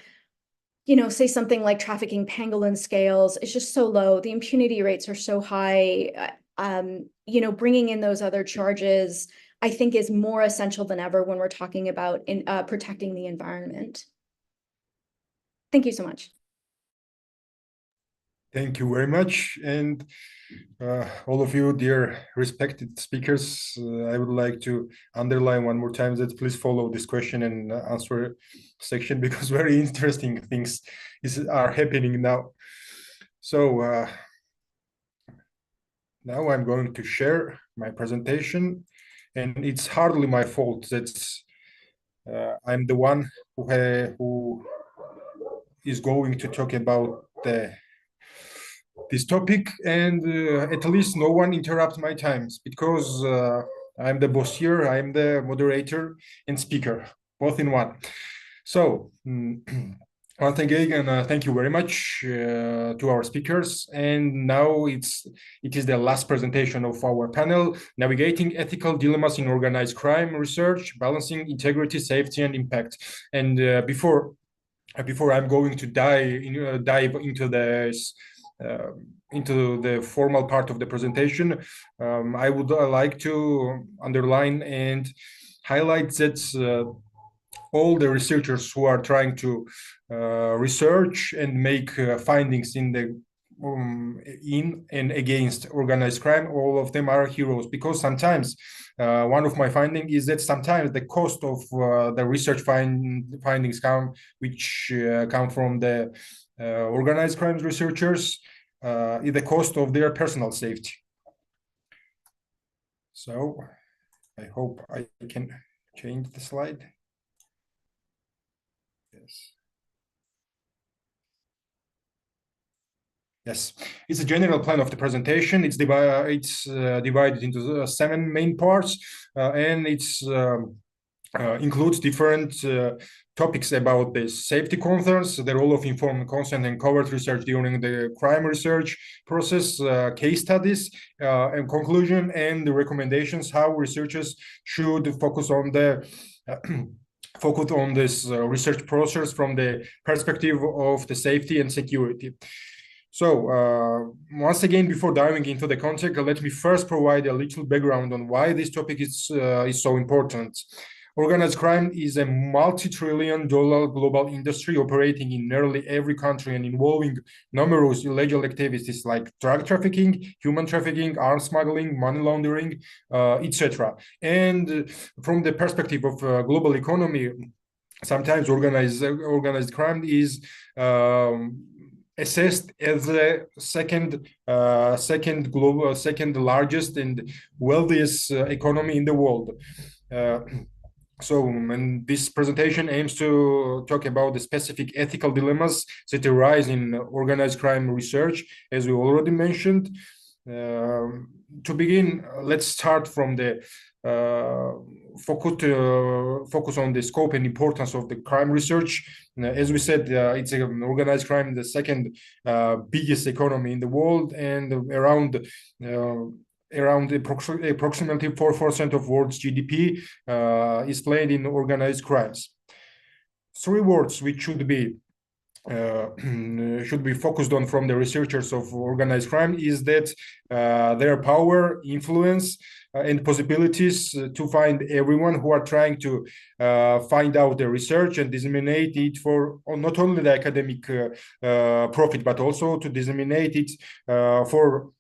say something like trafficking pangolin scales is just so low, the impunity rates are so high, bringing in those other charges, I think, is more essential than ever when we're talking about protecting the environment. Thank you so much. Thank you very much. And all of you, dear respected speakers, I would like to underline one more time that please follow this question and answer section, because very interesting things are happening now. So now I'm going to share my presentation, and it's hardly my fault that I'm the one who is going to talk about this topic, and at least no one interrupts my times, because I'm the boss here, I'm the moderator and speaker, both in one. So once again, thank you very much to our speakers. And now it is the last presentation of our panel, Navigating Ethical Dilemmas in Organized Crime Research, Balancing Integrity, Safety, and Impact. And before I'm going to dive into the formal part of the presentation, I would like to underline and highlight that all the researchers who are trying to research and make findings in the in and against organized crime, all of them are heroes, because sometimes one of my findings is that sometimes the cost of the research findings which come from the organized crimes researchers is the cost of their personal safety. So I hope I can change the slide. Yes. Yes, it's a general plan of the presentation. It's divided into 7 main parts, and it's includes different topics about the safety concerns, the role of informed consent and covert research during the crime research process, case studies, and conclusion, and the recommendations how researchers should focus on the focus on this research process from the perspective of the safety and security. So once again, before diving into the content, let me first provide a little background on why this topic is so important. Organized crime is a multi-trillion-dollar global industry operating in nearly every country and involving numerous illegal activities like drug trafficking, human trafficking, arms smuggling, money laundering, etc. And from the perspective of global economy, sometimes organized crime is assessed as the second largest and wealthiest economy in the world. And this presentation aims to talk about the specific ethical dilemmas that arise in organized crime research, as we already mentioned. To begin, let's start from the focus on the scope and importance of the crime research. As we said, it's an organized crime, the second biggest economy in the world, and around approximately 4% of world's GDP is played in organized crimes. 3 words which should be focused on from the researchers of organized crime is that their power, influence, and possibilities to find everyone who are trying to find out the research and disseminate it for not only the academic profit, but also to disseminate it for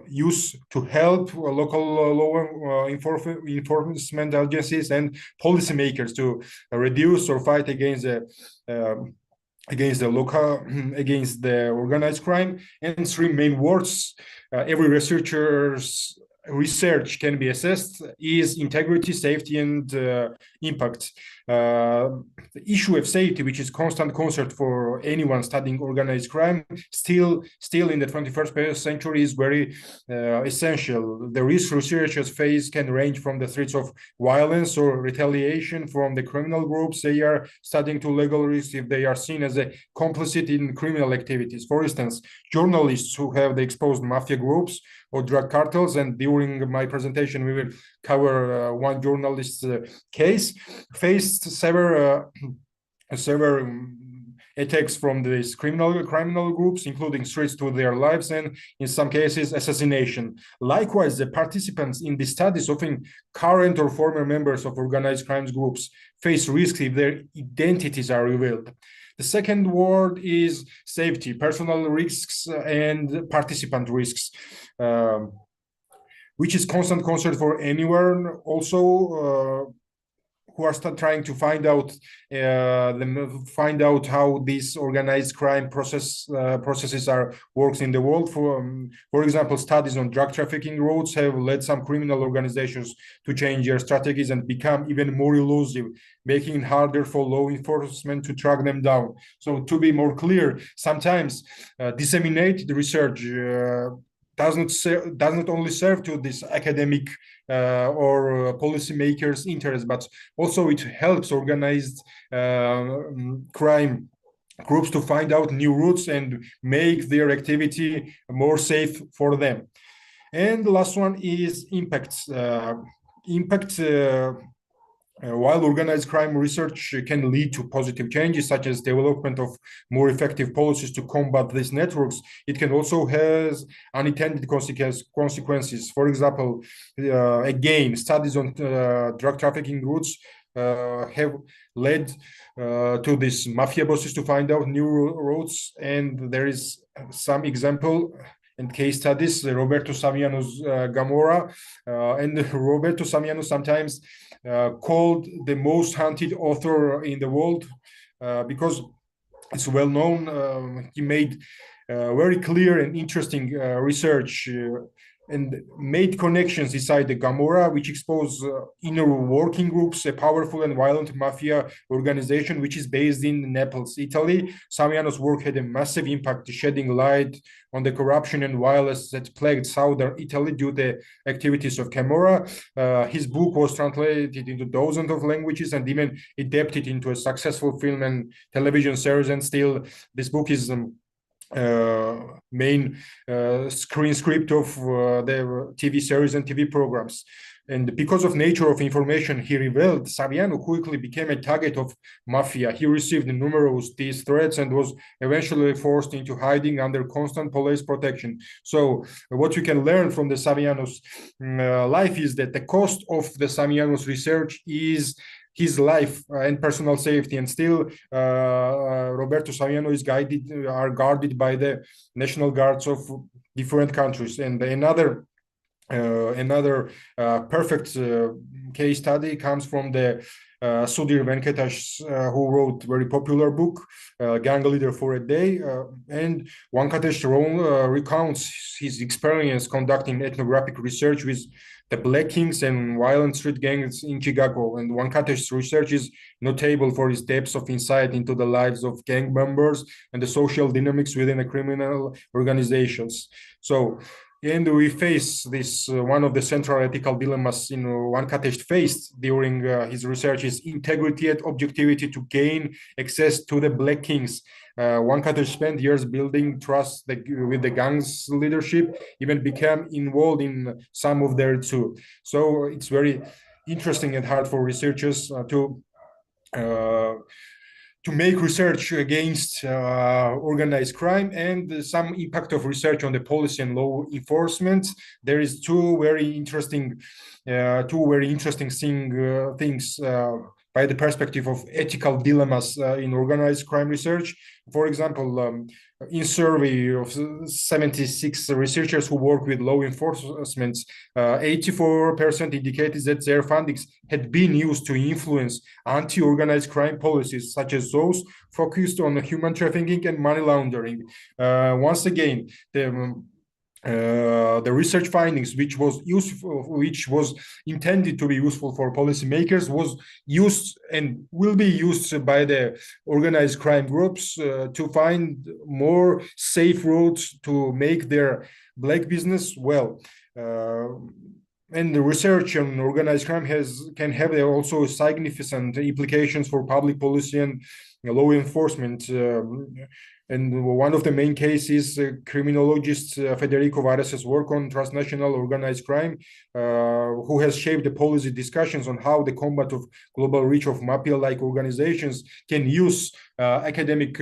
use to help local law enforcement agencies and policymakers to reduce or fight against the organized crime. And 3 main words every researcher's research can be assessed is integrity, safety, and impact. The issue of safety, which is constant concern for anyone studying organized crime, still in the 21st century is very essential. The risk researchers face can range from the threats of violence or retaliation from the criminal groups they are studying to legal risks if they are seen as a complicit in criminal activities. For instance, journalists who have exposed mafia groups or drug cartels, and during my presentation we will cover one journalist's case, faced several attacks from these criminal groups, including threats to their lives and, in some cases, assassination. Likewise, the participants in the studies, often current or former members of organized crimes groups, face risks if their identities are revealed. The second word is safety, personal risks and participant risks, which is constant concern for anyone also who are trying to find out how these organized crime processes works in the world. For example, studies on drug trafficking routes have led some criminal organizations to change their strategies and become even more elusive, making it harder for law enforcement to track them down. So to be more clear, sometimes disseminated research does not only serve to this academic or policymakers' interest, but also it helps organized crime groups to find out new routes and make their activity more safe for them. And the last one is impact. While organized crime research can lead to positive changes, such as development of more effective policies to combat these networks, it can also have unintended consequences. For example, again, studies on drug trafficking routes have led to these mafia bosses to find out new routes, and there is some example and case studies. Roberto Saviano's Gomorrah, and Roberto Saviano sometimes called the most hunted author in the world because it's well known. He made very clear and interesting research and made connections inside the Gomorrah, which exposed inner working groups, a powerful and violent mafia organization, which is based in Naples, Italy. Saviano's work had a massive impact, shedding light on the corruption and violence that plagued southern Italy due to the activities of Gomorrah. His book was translated into dozens of languages and even adapted into a successful film and television series. And still, this book is main screen script of the TV series and TV programs. And because of nature of information he revealed, Saviano quickly became a target of mafia. He received numerous these threats and was eventually forced into hiding under constant police protection. So what you can learn from the Saviano's life is that the cost of the Saviano's research is his life and personal safety, and still Roberto Saviano is guarded by the National Guards of different countries. And another perfect case study comes from the Sudhir Venkatesh, who wrote very popular book, Gang Leader for a Day. And Venkatesh recounts his experience conducting ethnographic research with the Black Kings and violent street gangs in Chicago. And Venkatesh's research is notable for his depth of insight into the lives of gang members and the social dynamics within the criminal organizations. So, and we face this, one of the central ethical dilemmas Venkatesh faced during his research is integrity and objectivity to gain access to the Black Kings. Venkatesh spent years building trust with the gang's leadership, even became involved in some of their too. So it's very interesting and hard for researchers to make research against organized crime, and some impact of research on the policy and law enforcement. There is two very interesting things by the perspective of ethical dilemmas in organized crime research. For example, in survey of 76 researchers who work with law enforcement, 84% indicated that their findings had been used to influence anti-organized crime policies, such as those focused on human trafficking and money laundering. Once again, the research findings, which was intended to be useful for policymakers, was used and will be used by the organized crime groups to find more safe routes to make their black business well. And the research on organized crime can have also significant implications for public policy and law enforcement. And one of the main cases, criminologist Federico Vares's work on transnational organized crime, who has shaped the policy discussions on how the combat of global reach of mafia-like organizations can use academic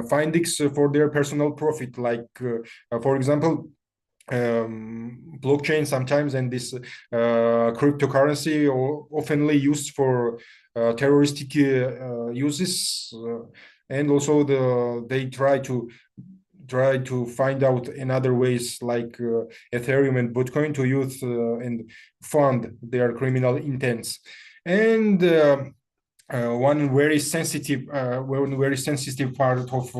findings for their personal profit. Like, for example, blockchain sometimes and this cryptocurrency oftenly used for terroristic uses, and also they try to find out another ways like Ethereum and Bitcoin to use and fund their criminal intents. And one very sensitive part of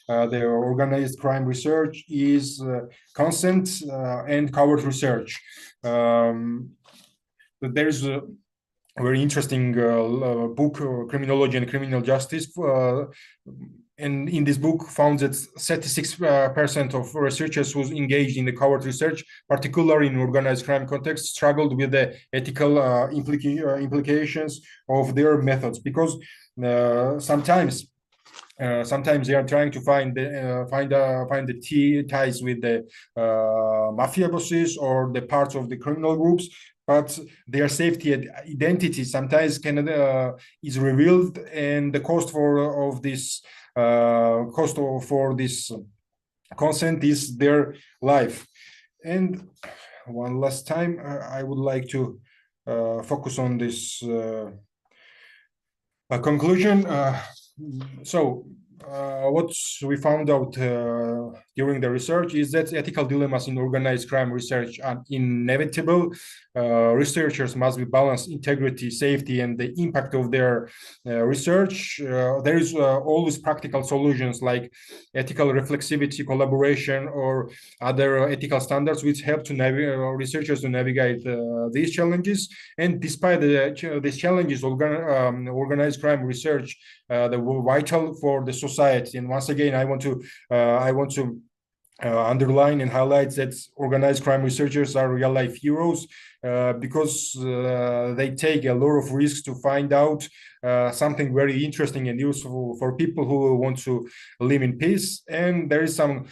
the organized crime research is consent and covert research. There's a very interesting book, Criminology and Criminal Justice, and in this book found that 36% of researchers who engaged in the covert research, particularly in organized crime context, struggled with the ethical implications of their methods, because sometimes they are trying to find the ties with the mafia bosses or the parts of the criminal groups, but their safety and identity sometimes is revealed, and the cost for this consent is their life. And one last time, I would like to focus on this conclusion. What we found out during the research is that ethical dilemmas in organized crime research are inevitable. Researchers must be balance integrity, safety, and the impact of their research. There is always practical solutions like ethical reflexivity, collaboration, or other ethical standards which help to researchers to navigate these challenges. And despite these challenges, organized crime research they were vital for the society. And once again, I want to underline and highlight that organized crime researchers are real life heroes because they take a lot of risks to find out something very interesting and useful for people who want to live in peace. And there is some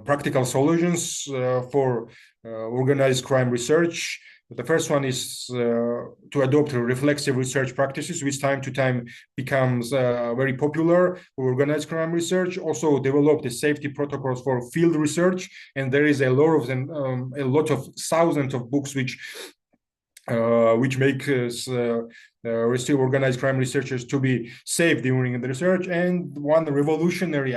practical solutions for organized crime research. The first one is to adopt reflexive research practices, which time to time becomes very popular for organized crime research. Also, develop the safety protocols for field research, and there is a lot of thousands of books which make us still organized crime researchers to be safe during the research. And one revolutionary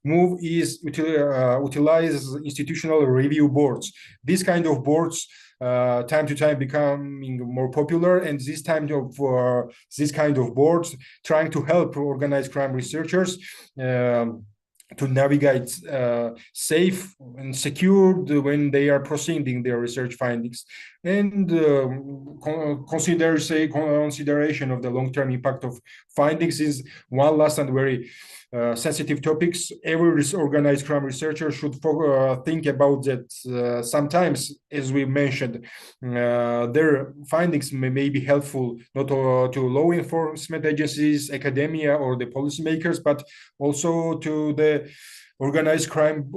move is utilize institutional review boards. These kind of boards time to time becoming more popular, and this kind of boards trying to help organized crime researchers to navigate safe and secured when they are proceeding their research findings. And consideration of the long-term impact of findings is one last and very sensitive topics. Every organized crime researcher should think about that. Sometimes, as we mentioned, their findings may be helpful not to law enforcement agencies, academia, or the policymakers, but also to the organized crime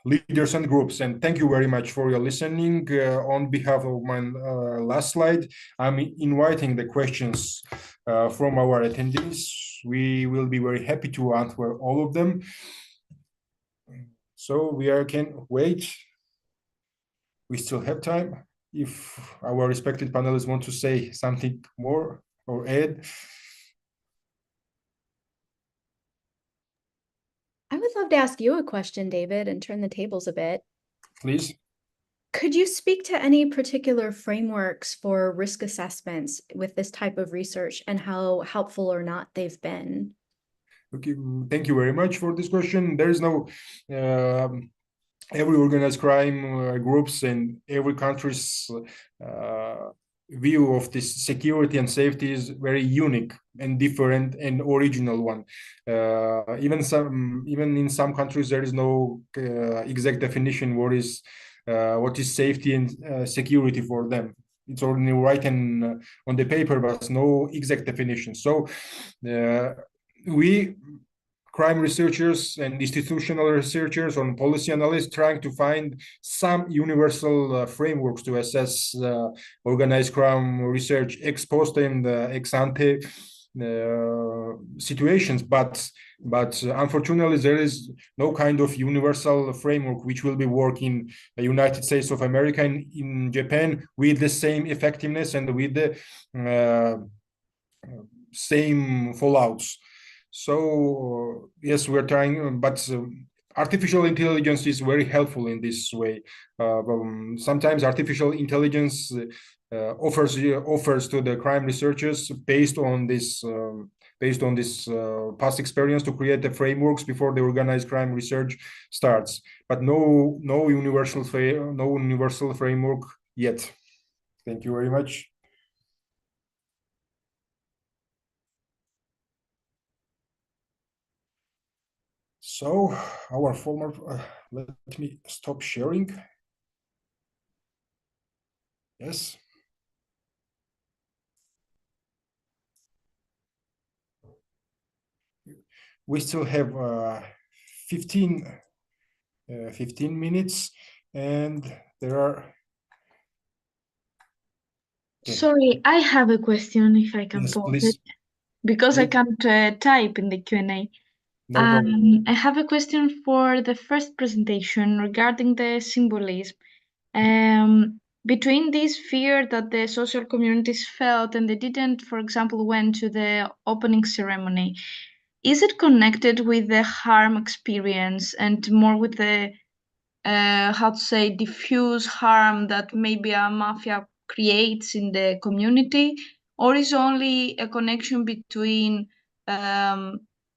leaders and groups. And thank you very much for your listening. On behalf of my last slide, I'm inviting the questions from our attendees. We will be very happy to answer all of them. So can wait. We still have time. If our respected panelists want to say something more or add. I would love to ask you a question, David, and turn the tables a bit. Please. Could you speak to any particular frameworks for risk assessments with this type of research and how helpful or not they've been? Okay, thank you very much for this question. There is no every organized crime groups in every country's view of this security and safety is very unique and different and original one. Even in some countries there is no exact definition what is safety and security for them. It's only written on the paper, but no exact definition. So we crime researchers and institutional researchers on policy analysts trying to find some universal frameworks to assess organized crime research ex post and ex ante situations, but unfortunately there is no kind of universal framework which will be working in the United States of America and in Japan with the same effectiveness and with the same fallouts. So yes, we're trying, but artificial intelligence is very helpful in this way. Sometimes artificial intelligence offers to the crime researchers based on this past experience to create the frameworks before the organized crime research starts. But no universal framework yet. Thank you very much. So our former, let me stop sharing. Yes. We still have 15 minutes, and there are. Sorry, I have a question if I can Yes, pose please. it, because I Please. can't type in the Q&A. No problem. I have a question for the first presentation regarding the symbolism. Between this fear that the social communities felt and they didn't, for example, went to the opening ceremony, is it connected with the harm experience and more with the, how to say, diffuse harm that maybe a mafia creates in the community? Or is only a connection between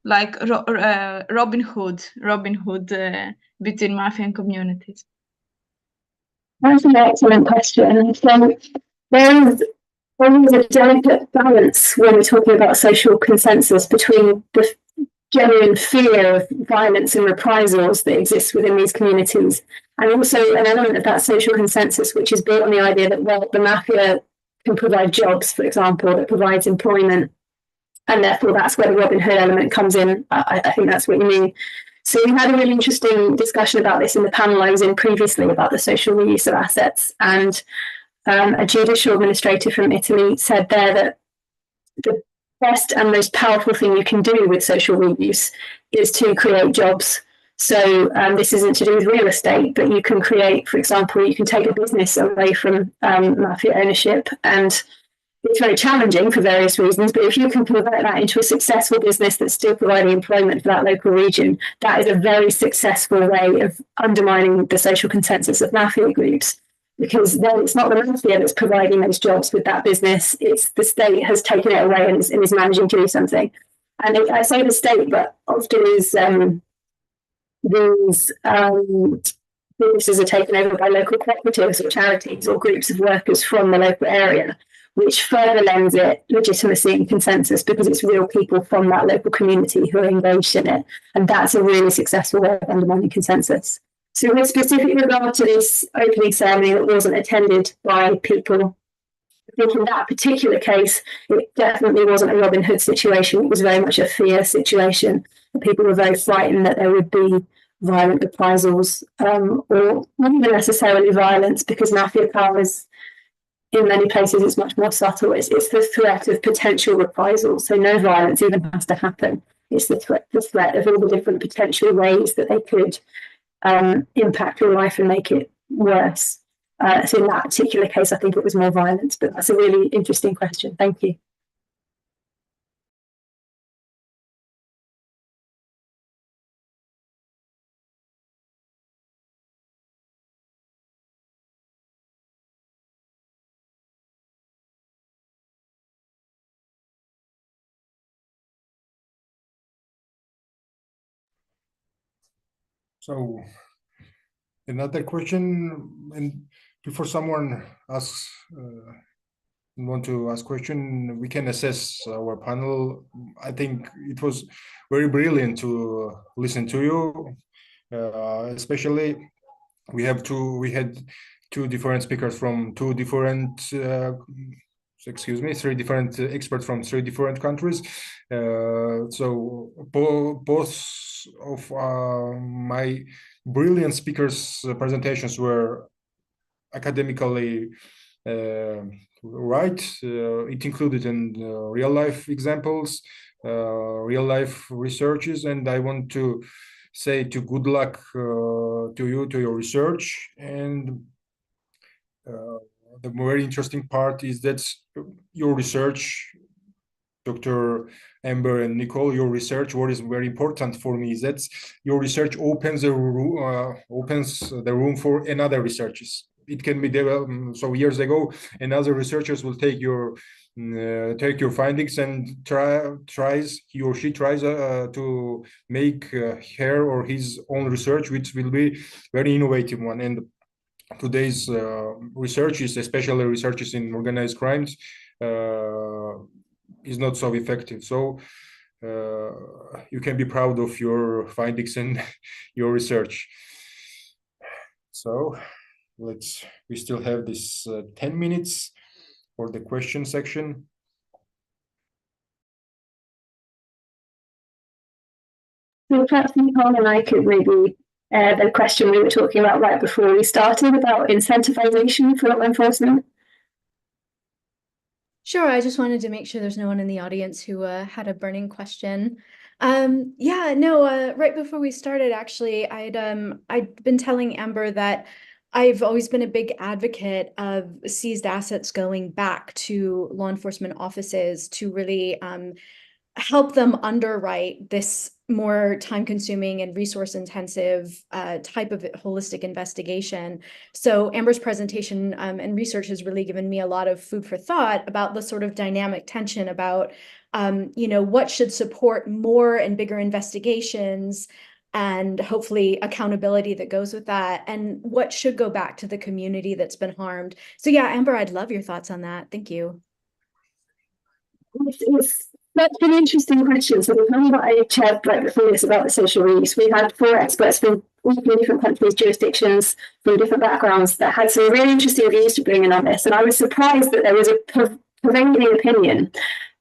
like Robin Hood between mafia and communities? That's an excellent question. So there is always a delicate balance when we're talking about social consensus between the genuine fear of violence and reprisals that exists within these communities, and also an element of that social consensus which is built on the idea that, well, the mafia can provide jobs, for example, that provides employment, and therefore that's where the Robin Hood element comes in. I think that's what you mean. So we had a really interesting discussion about this in the panel I was in previously about the social reuse of assets, and a judicial administrator from Italy said there that the best and most powerful thing you can do with social reuse is to create jobs. So this isn't to do with real estate, but you can create, for example, you can take a business away from mafia ownership, and it's very challenging for various reasons, but if you can convert that into a successful business that's still providing employment for that local region, that is a very successful way of undermining the social consensus of mafia groups. Because then it's not the mafia that's providing those jobs with that business, it's the state has taken it away and is managing to do something. And I say the state, but often these businesses are taken over by local cooperatives or charities or groups of workers from the local area, which further lends it legitimacy and consensus because it's real people from that local community who are engaged in it. And that's a really successful way of undermining consensus. So with specific regard to this opening ceremony that wasn't attended by people, I think in that particular case, it definitely wasn't a Robin Hood situation. It was very much a fear situation. People were very frightened that there would be violent reprisals, or not even necessarily violence, because mafia powers in many places is much more subtle. It's the threat of potential reprisals. So no violence even has to happen. It's the threat of all the different potential ways that they could impact your life and make it worse. So in that particular case, I think it was more violence, but that's a really interesting question. Thank you. So another question, and before someone asks, want to ask question, we can assess our panel. I think it was very brilliant to listen to you, especially we had two different speakers from three different experts from 3 different countries. So both of my brilliant speakers' presentations were academically right. It included in real life examples, real life researches, and I want to say good luck to you, to your research. And the very interesting part is that your research, Dr. Amber and Nicole, your research, what is very important for me is that your research opens the room for another researches. It can be developed. So years ago, another researchers will take your findings and he or she tries to make her or his own research, which will be very innovative one. And today's researches, especially researches in organized crimes, is not so effective. So you can be proud of your findings and your research. So we still have this 10 minutes for the question section. So perhaps Nicole and I could maybe the question we were talking about right before we started about incentivization for law enforcement. Sure, I just wanted to make sure there's no one in the audience who had a burning question. Yeah, no, right before we started, actually, I'd been telling Amber that I've always been a big advocate of seized assets going back to law enforcement offices to really help them underwrite this more time-consuming and resource-intensive type of holistic investigation. So Amber's presentation and research has really given me a lot of food for thought about the sort of dynamic tension about, what should support more and bigger investigations and hopefully accountability that goes with that, and what should go back to the community that's been harmed. So yeah, Amber, I'd love your thoughts on that. Thank you. It's such an interesting question. So the time that I chaired right before this about the social reuse, we had 4 experts from all from different countries, jurisdictions, from different backgrounds that had some really interesting views to bring in on this. And I was surprised that there was a prevailing opinion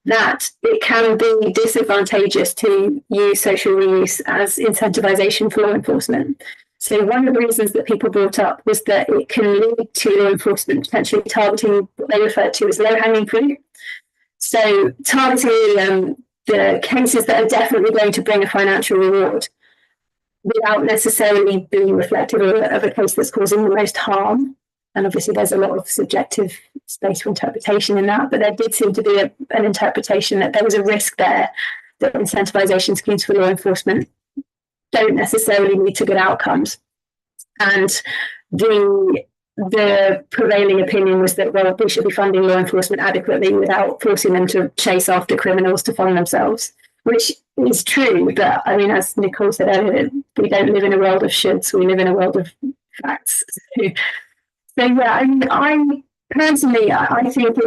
that it can be disadvantageous to use social reuse as incentivization for law enforcement. So one of the reasons that people brought up was that it can lead to law enforcement potentially targeting what they refer to as low-hanging fruit. So targeting the cases that are definitely going to bring a financial reward without necessarily being reflective of a case that's causing the most harm. And obviously there's a lot of subjective space for interpretation in that, but there did seem to be an interpretation that there was a risk there that incentivization schemes for law enforcement don't necessarily lead to good outcomes. And the prevailing opinion was that, well, we should be funding law enforcement adequately without forcing them to chase after criminals to fund themselves, which is true. But I mean, as Nicole said earlier, we don't live in a world of shoulds, we live in a world of facts. So yeah, I personally, I think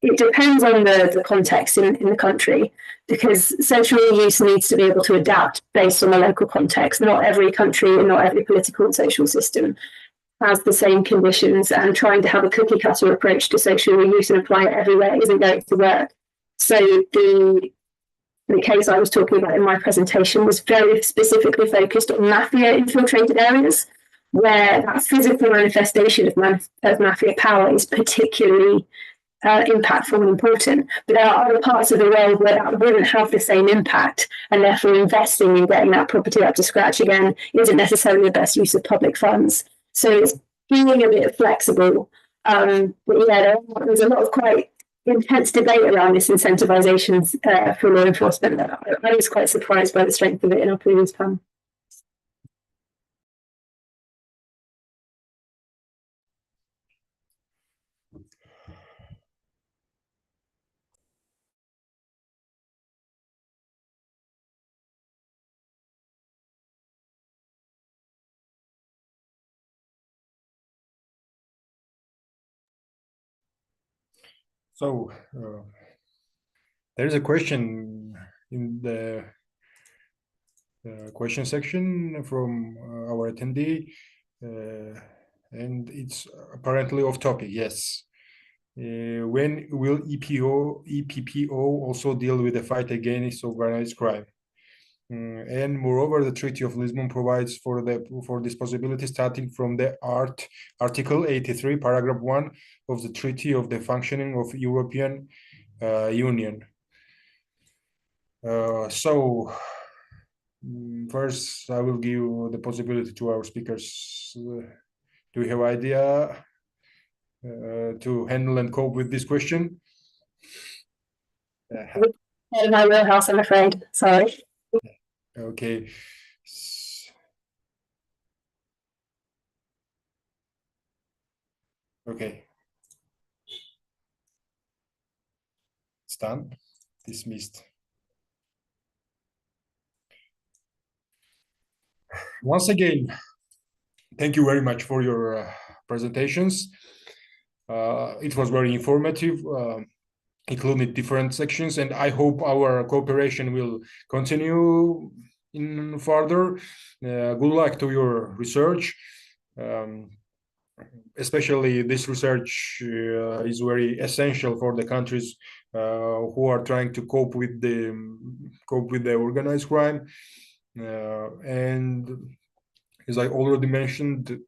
it depends on the context in the country, because social use needs to be able to adapt based on the local context. Not every country and not every political and social system has the same conditions, and trying to have a cookie cutter approach to social reuse and apply it everywhere isn't going to work. So the case I was talking about in my presentation was very specifically focused on mafia infiltrated areas, where that physical manifestation of mafia power is particularly impactful and important. But there are other parts of the world where that wouldn't have the same impact, and therefore investing in getting that property up to scratch again isn't necessarily the best use of public funds. So it's being a bit flexible. But yeah, there's a lot of quite intense debate around this incentivization for law enforcement. I was quite surprised by the strength of it in our previous panel. So there is a question in the question section from our attendee, and it's apparently off topic. Yes. When will EPPO also deal with the fight against organized crime? And moreover, the Treaty of Lisbon provides for this possibility, starting from the Article 83, Paragraph 1 of the Treaty of the Functioning of European Union. So first, I will give the possibility to our speakers. Do we have idea to handle and cope with this question? In my wheelhouse, I'm afraid. Sorry. Okay. Okay. It's done. Dismissed. Once again, thank you very much for your presentations. It was very informative, including different sections, and I hope our cooperation will continue in further. Good luck to your research. Especially this research is very essential for the countries who are trying to cope with the organized crime. And as I already mentioned,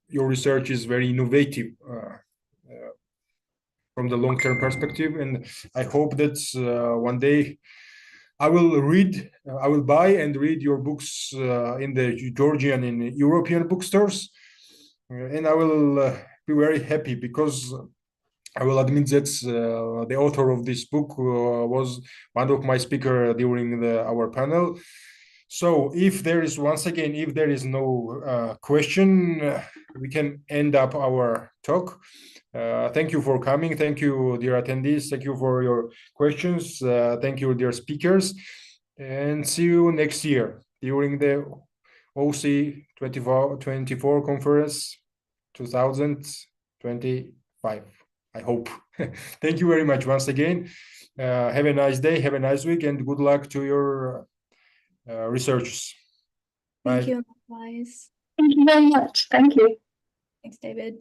your research is very innovative from the long-term perspective, and I hope that one day I will buy and read your books in the Georgian and European bookstores, and I will be very happy because I will admit that the author of this book was one of my speakers during our panel. So if there is, once again, if there is no question, we can end up our talk. Thank you for coming. Thank you, dear attendees. Thank you for your questions. Thank you, dear speakers. And see you next year during the OC 24 conference 2025. I hope. Thank you very much once again. Have a nice day, have a nice week, and good luck to your researchers. Thank Bye. you, guys. Thank you very much. Thank you. Thanks, David.